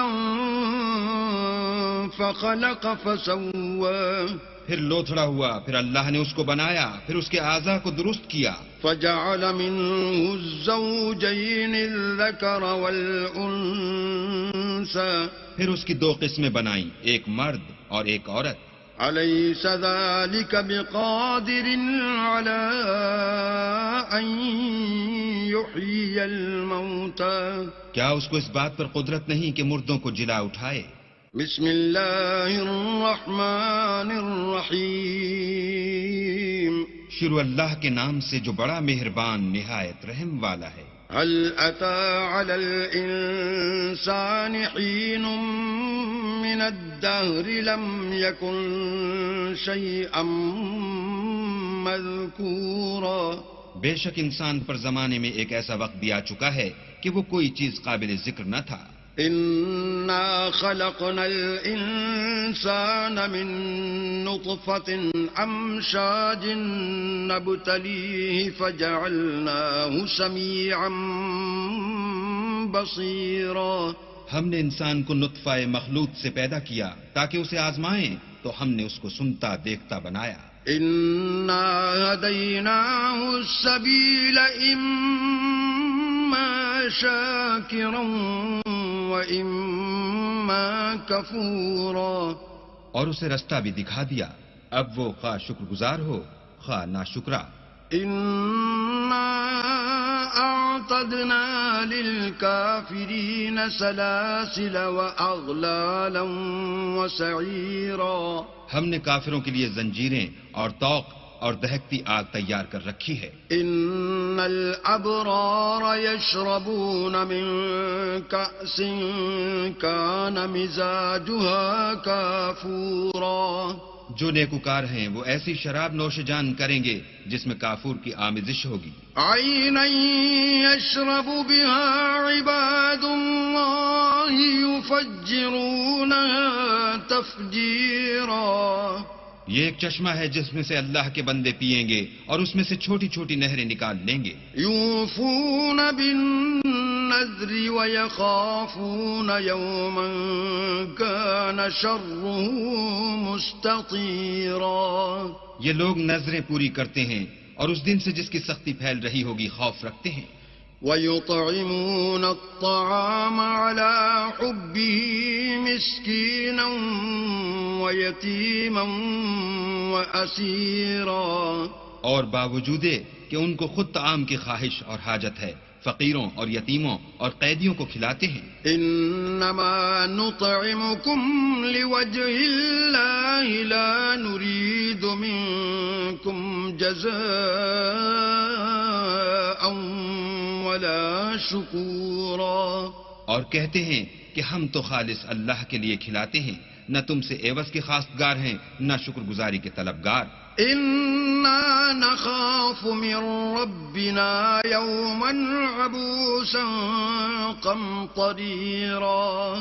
فخلق فسوى پھر لوتھڑا ہوا، پھر اللہ نے اس کو بنایا، پھر اس کے اعضاء کو درست کیا، فجعل منه الزوجين الذكر والأنثى پھر اس کی دو قسمیں بنائیں، ایک مرد اور ایک عورت۔ أليس ذلك بقادر على أن يحيي الموتى کیا اس کو اس بات پر قدرت نہیں کہ مردوں کو جلا اٹھائے؟ بسم الله الرحمن الرحيم شروع اللہ کے نام سے جو بڑا مہربان نہایت رحم والا ہے۔ هل أتى على الإنسان حين من الدهر لم يكن شيئا مذكورا بے شک انسان پر زمانے میں ایک ایسا وقت بھی آ چکا ہے کہ وہ کوئی چیز قابل ذکر نہ تھا۔ إنا خلقنا الإنسان من نطفة أمشاج نبتليه فجعلناه سميعا بصيرا ہم نے انسان کو نطفہ مخلوط سے پیدا کیا تاکہ اسے آزمائیں، تو ہم نے اس کو سنتا دیکھتا بنایا۔ إنا هديناه السبيل إما شاكرا وإما كفورا اور اسے رستہ بھی دکھا دیا، اب وہ خواہ شکر گزار ہو خواہ ناشکرا۔ إنا أعتدنا للكافرين سلاسل وأغلالا وسعيرا ہم نے کافروں کے لیے زنجیریں اور طوق اور دہکتی آگ تیار کر رکھی ہے۔ إن الأبرار يشربون من كأس كان مزاجها كافورا جو نیکوکار ہیں وہ ایسی شراب نوش جان کریں گے جس میں کافور کی آمیزش ہوگی۔ عينا يشرب بها عباد الله يفجرونها تفجيرا یہ ایک چشمہ ہے جس میں سے اللہ کے بندے پیئیں گے اور اس میں سے چھوٹی چھوٹی نہریں نکال لیں گے۔ يوفون بالنذر ويخافون يوما كان شره مستطيرا یہ لوگ نظریں پوری کرتے ہیں اور اس دن سے جس کی سختی پھیل رہی ہوگی خوف رکھتے ہیں۔ ويطعمون الطعام على حبه مسكينا ويتيما وأسيرا اور باوجود کہ ان کو خود طعام کی خواہش اور حاجت ہے، فقیروں اور یتیموں اور قیدیوں کو کھلاتے ہیں۔ إنما نطعمكم لوجه الله لا نريد منكم جزاء ولا شكورا اور کہتے ہیں کہ ہم تو خالص اللہ کے لیے کھلاتے ہیں، نہ تم سے عوض کے خواستگار ہیں نہ شکر گزاری کے طلبگار۔ إنا نخاف من ربنا يوما عبوسا قمطريرا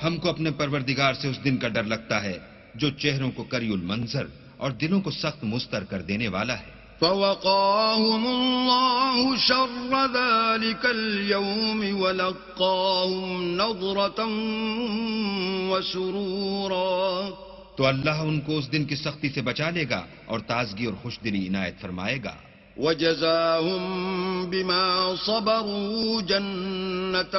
ہم کو اپنے پروردگار سے اس دن کا ڈر لگتا ہے جو چہروں کو کری المنظر اور دلوں کو سخت مستر کر دینے والا ہے۔ فوقاهم الله شر ذلك اليوم ولقاهم نضرة وسرورا تو اللہ ان کو اس دن کی سختی سے بچا لے گا اور تازگی اور خوش دلی عنایت فرمائے گا۔ وجزاهم بما صبروا جنة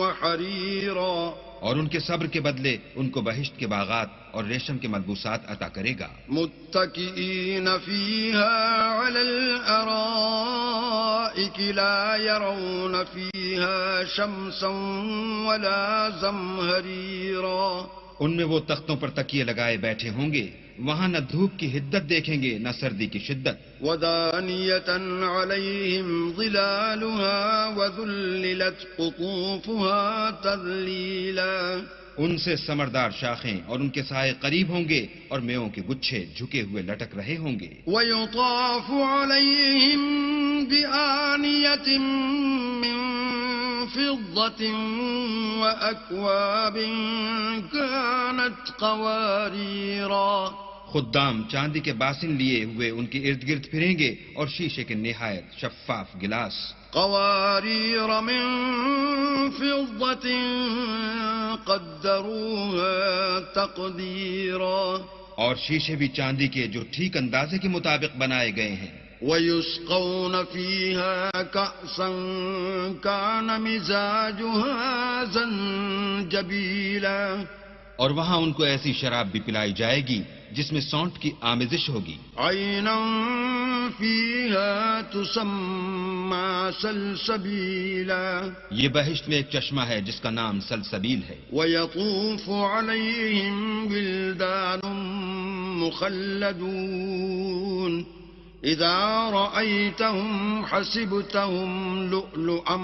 وحريرا اور ان کے صبر کے بدلے ان کو بہشت کے باغات اور ریشم کے ملبوسات عطا کرے گا۔ متكئين فيها على الأرائك لا يرون فيها شمسا ولا زمهريرا ان میں وہ تختوں پر تکیے لگائے بیٹھے ہوں گے، وہاں نہ دھوپ کی حدت دیکھیں گے نہ سردی کی شدت۔ ودانية عليهم ظلالها وذللت قطوفها تذليلا ان سے ثمردار شاخیں اور ان کے سائے قریب ہوں گے اور میووں کے گچھے جھکے ہوئے لٹک رہے ہوں گے۔ ويطاف عليهم بآنية من فضة وأكواب كانت قواريرا خدام چاندی کے باسن لیے ہوئے ان کے ارد گرد پھریں گے اور شیشے کے نہایت شفاف گلاس. قوارير من فضة قدروها تقديرا. اور شیشے بھی چاندی کے جو ٹھیک اندازے کے مطابق بنائے گئے ہیں. ويسقون فيها كأسا كان مزاجها زنجبيلا. اور وہاں ان کو ایسی شراب بھی پلائی جائے گی جس میں سونٹ کی آمیزش ہوگی. عينا فيها تسمى سلسبيلا. یہ بہشت میں ایک چشمہ ہے جس کا نام سلسبیل ہے. ويطوف عليهم بلدان مخلدون إذا رأيتهم حسبتهم لؤلؤا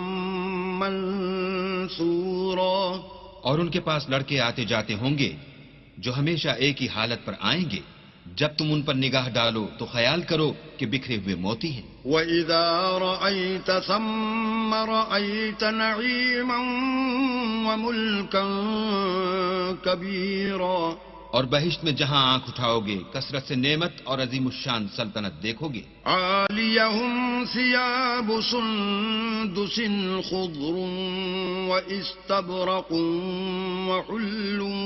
منثورا. اور ان کے پاس لڑکے آتے جاتے ہوں گے جو ہمیشہ ایک ہی حالت پر آئیں گے. جب تم ان پر نگاہ ڈالو تو خیال کرو کہ بکھرے ہوئے موتی ہیں. وَإِذَا رَأَيْتَ ثَمَّ رَأَيْتَ نَعِيمًا وَمُلْكًا كَبِيرًا. اور بہشت میں جہاں آنکھ اٹھاؤ گے کثرت سے نعمت اور عظیم الشان سلطنت دیکھو گے. عَالِيَهُمْ ثِيَابُ سُندُسٍ خُضْرٌ وَإِسْتَبْرَقٌ وَحُلُّوا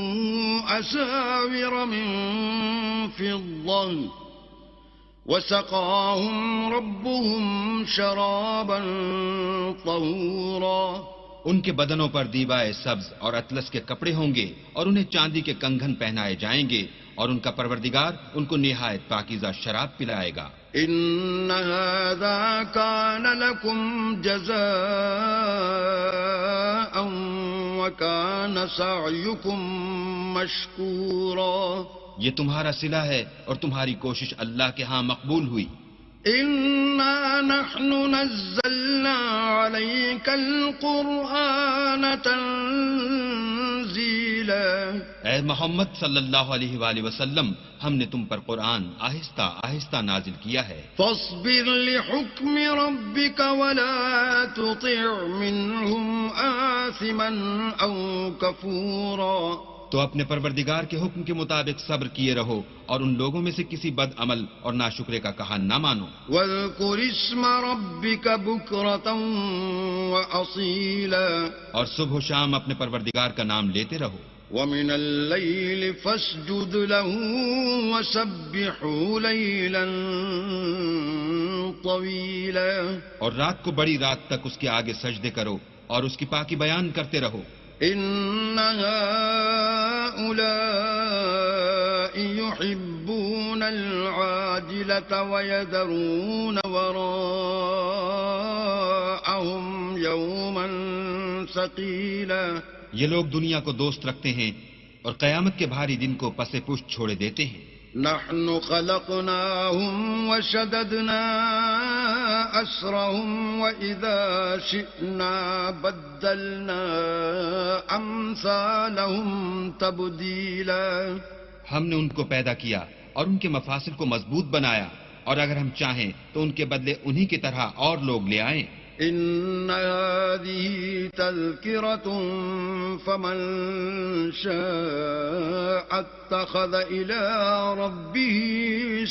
أَسَاوِرَ مِن فِضَّةٍ وَسَقَاهُمْ رَبُّهُمْ شَرَابًا طَهُورًا. ان کے بدنوں پر دیبائے سبز اور اطلس کے کپڑے ہوں گے اور انہیں چاندی کے کنگن پہنائے جائیں گے اور ان کا پروردگار ان کو نہایت پاکیزہ شراب پلائے گا. ان هذا كان لكم جزاء وكان سعيكم مشكورا. یہ تمہارا صلہ ہے اور تمہاری کوشش اللہ کے ہاں مقبول ہوئی. إنا نحن نزلنا عليك القرآن تنزيلا. اے محمد صلی اللہ علیہ وآلہ وسلم ہم نے تم پر قرآن آہستہ آہستہ نازل کیا ہے. فاصبر لحكم ربك ولا تطع منهم آثما أو كفورا. تو اپنے پروردگار کے حکم کے مطابق صبر کیے رہو اور ان لوگوں میں سے کسی بد عمل اور ناشکرے کا کہا نہ مانو. واذكر اسم ربك بكرة وأصيلا. اور صبح و شام اپنے پروردگار کا نام لیتے رہو. ومن الليل فاسجد له وسبحه ليلا طويلا. اور رات کو بڑی رات تک اس کے آگے سجدے کرو اور اس کی پاکی بیان کرتے رہو. إن هؤلاء يحبون العاجلة ويذرون وراءهم يوما ثقيلا. یہ لوگ دنیا کو دوست رکھتے ہیں اور قیامت کے بھاری دن کو پس پشت چھوڑے دیتے ہیں. نحن خلقناهم وشددنا أسرهم وإذا شئنا بدلنا أمثالهم تبديلا. ہم نے ان کو پیدا کیا اور ان کے مفاصل کو مضبوط بنایا اور اگر ہم چاہیں تو ان کے بدلے انہی کی طرح اور لوگ لے آئیں. إن هذه تذكرة فمن شاء اتخذ إلى ربه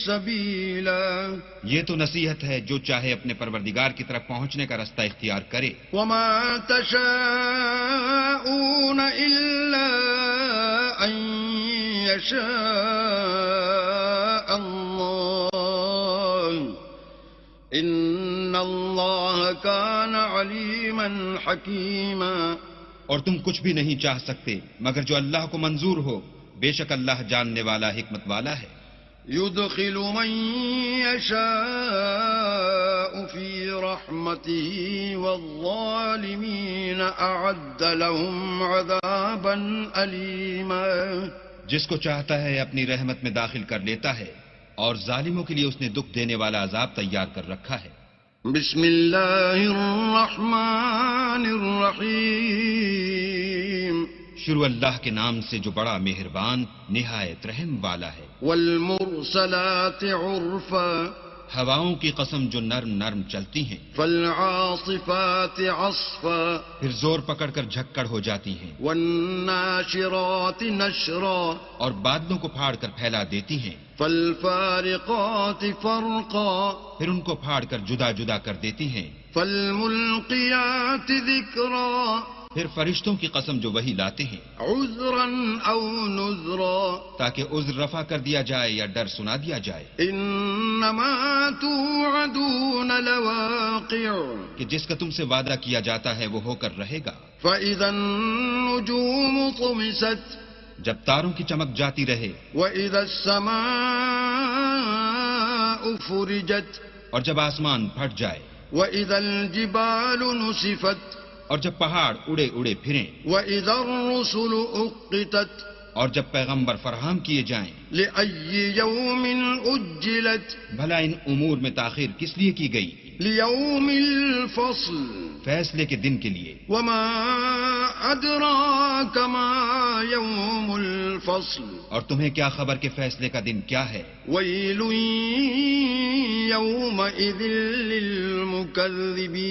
سبيلا. یہ تو نصیحت ہے جو چاہے اپنے پروردگار کی طرف پہنچنے کا رستہ اختیار کرے. وما تشاءون إلا أن يشاء الله إن الله كان عليما حكيما. اور تم کچھ بھی نہیں چاہ سکتے مگر جو اللہ کو منظور ہو. بے شک اللہ جاننے والا حکمت والا ہے. يدخل من يشاء في رحمته والظالمين أعد لهم عذابا أليما. جس کو چاہتا ہے اپنی رحمت میں داخل کر لیتا ہے اور ظالموں کے لیے اس نے دکھ دینے والا عذاب تیار کر رکھا ہے. بسم اللہ الرحمن الرحیم. شروع اللہ کے نام سے جو بڑا مہربان نہایت رحم والا ہے. والمرسلات عرفا. ہواؤں کی قسم جو نرم نرم چلتی ہیں، فالعاصفات عصفا پھر زور پکڑ کر جھکڑ ہو جاتی ہیں، والناشرات نشرا اور بادلوں کو پھاڑ کر پھیلا دیتی ہیں، فالفارقات فرقا پھر ان کو پھاڑ کر جدا جدا کر دیتی ہیں، فالملقيات ذكرا پھر فرشتوں کی قسم جو وہی لاتے ہیں، عذرا او نذرا تاکہ عذر رفع کر دیا جائے یا ڈر سنا دیا جائے، انما توعدون لواقع کہ جس کا تم سے وعدہ کیا جاتا ہے وہ ہو کر رہے گا۔ فاذا النجوم طمست جب تاروں کی چمک جاتی رہے، واذا السماء فرجت اور جب آسمان پھٹ جائے، واذا الجبال نسفت اور جب پہاڑ اڑے اڑے پھریں، واذا الرسل اقتت اور جب پیغمبر فراہم کیے جائیں، لأي يوم اجلت بھلا ان امور میں تاخیر کس لیے کی گئی؟ ليوم الفصل فیصلے کے دن کے لیے۔ وما أدراك ما يوم الفصل اور تمہیں کیا خبر کہ فیصلے کا دن کیا ہے؟ ويل يومئذ للمكذبين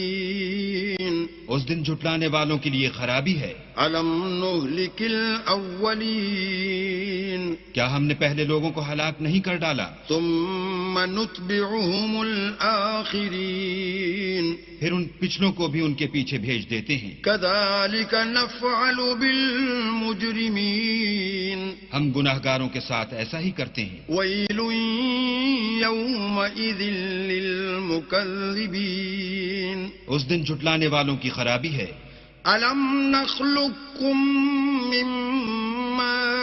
اس دن جھٹلانے والوں کے لیے خرابی ہے۔ ألم نهلك الأولين کیا ہم نے پہلے لوگوں کو ہلاک نہیں کر ڈالا؟ ثم نتبعهم الآخرين پھر ان پچھلوں کو بھی ان کے پیچھے بھیج دیتے ہیں۔ كذلك نفعل بالمجرمين ہم گناہگاروں کے ساتھ ایسا ہی کرتے ہیں۔ ويل يومئذ للمكذبين اس دن جھٹلانے والوں کی خرابی ہے۔ ألم نخلقكم من ماء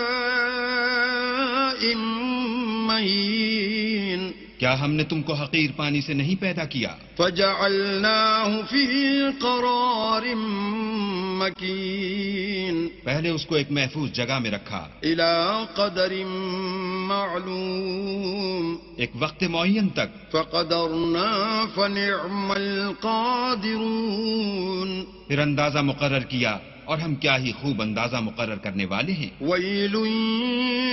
مهين کیا ہم نے تم کو حقیر پانی سے نہیں پیدا کیا؟ فجعلناه في قرار مكين پہلے اس کو ایک محفوظ جگہ میں رکھا، إلى قدر معلوم ایک وقت معین تک، فقدرنا فنعم القادرون پھر اندازہ مقرر کیا اور ہم کیا ہی خوب اندازہ مقرر کرنے والے ہیں۔ ويل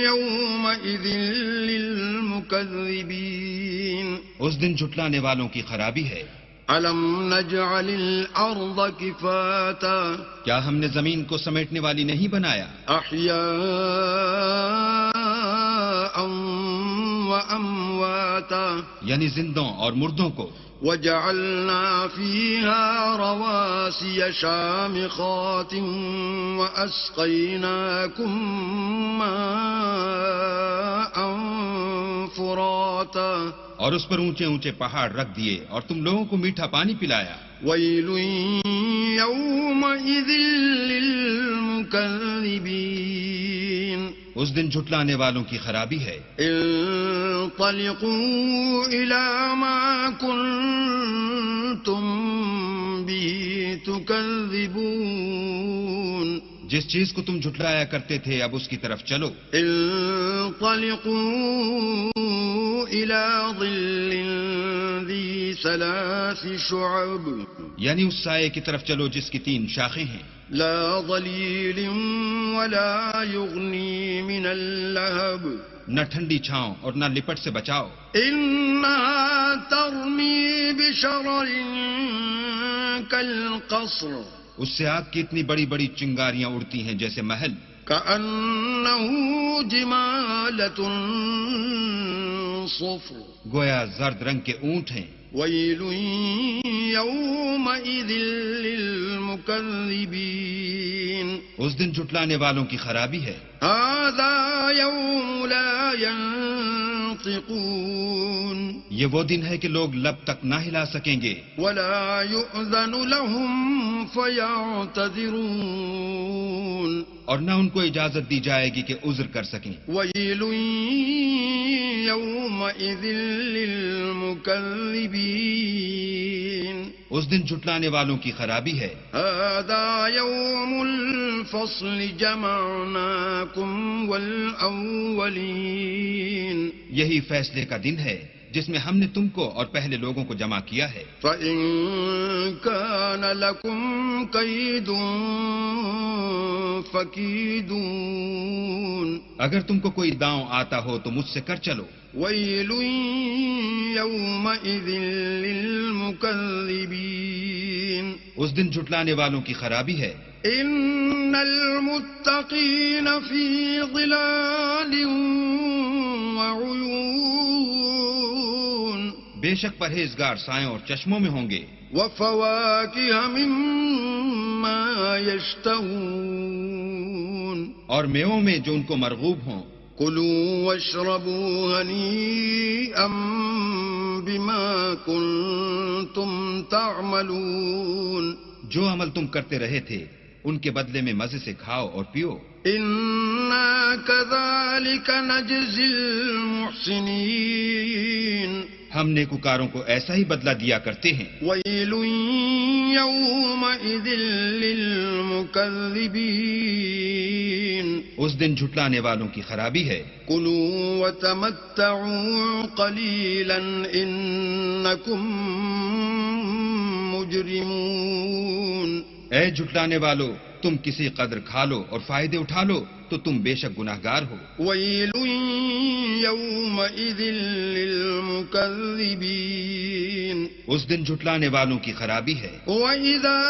يومئذ للمكذبين اس دن جھٹلانے والوں کی خرابی ہے۔ ألم نجعل الأرض كفاتا کیا ہم نے زمین کو سمیٹنے والی نہیں بنایا؟ أحياء وأمواتا یعنی زندوں اور مردوں کو، وجعلنا فيها رواسي شامخات وأسقيناكم ماء فراتا اور اس پر اونچے اونچے پہاڑ رکھ دیے اور تم لوگوں کو میٹھا پانی پلایا۔ ويل يومئذ للمكذبين اس دن جھٹلانے والوں کی خرابی ہے۔ انطلقوا إلى ما كنتم به تكذبون جس چیز کو تم جھٹلایا کرتے تھے اب اس کی طرف چلو۔ انطلقوا إلى ظل ذي 3 شعب یعنی اس سائے کی طرف چلو جس کی 3 شاخیں ہیں، لا ظليل ولا يغني من اللهب نہ ٹھنڈی چھاؤں اور نہ لپٹ سے بچاؤ۔ إنها ترمي بشرر كالقصر اس سے آگ کی اتنی بڑی بڑی چنگاریاں اڑتی ہیں جیسے محل، كأنه جمالة صفر گویا زرد رنگ کے اونٹ ہیں۔ ويل يومئذ للمكذبين اس دن جھٹلانے والوں کی خرابی ہے۔ هذا يوم لا ينطقون یہ وہ دن ہے کہ لوگ لب تک نہ ہلا سکیں گے، ولا يؤذن لهم فيعتذرون اور نہ ان کو اجازت دی جائے گی کہ عذر کر سکیں۔ ويل يومئذ للمكذبين اس دن جھٹلانے والوں کی خرابی ہے۔ هذا يوم الفصل جمعناكم والأولين یہی فیصلے کا دن ہے جس میں ہم نے تم کو اور پہلے لوگوں کو جمع کیا ہے. فإن كان لكم كيد فكيدون اگر تم کو کوئی داؤں آتا ہو تو مجھ سے کر چلو. ويل يومئذ للمكذبين اس دن جھٹلانے والوں کی خرابی ہے. إن المتقين في ظلال وعيون بے شک پرہیزگار سایوں اور چشموں میں ہوں گے. وفواكه مما يشتهون اور میووں میں جو ان کو مرغوب ہوں. كلوا واشربوا هنيئا بما كنتم تعملون جو عمل تم کرتے رہے تھے ان کے بدلے میں مزے سے کھاؤ اور پیو. إنا كذلك نجزي المحسنين ہم نیکوکاروں کو ایسا ہی بدلہ دیا کرتے ہیں. ويل يومئذ للمكذبين اس دن جھٹلانے والوں کی خرابی ہے. كلوا وتمتعوا قليلا إنكم مجرمون اے جھٹلانے والو تم کسی قدر کھا لو اور فائدے اٹھا لو تو تم بے شک گناہگار ہو. ويل يومئذ للمكذبين اس دن جھٹلانے والوں کی خرابی ہے. وإذا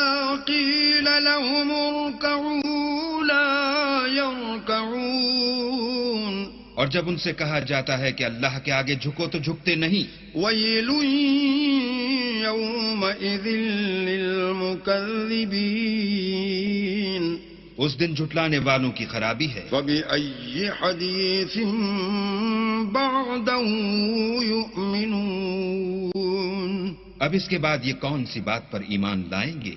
قيل لهم اركعوا لا يركعون اور جب ان سے کہا جاتا ہے کہ اللہ کے آگے جھکو تو جھکتے نہیں. ويل يومئذ للمكذبين اس دن جھٹلانے والوں کی خرابی ہے. فبأي حديث بعده يؤمنون اب اس کے بعد یہ کون سی بات پر ایمان لائیں گے؟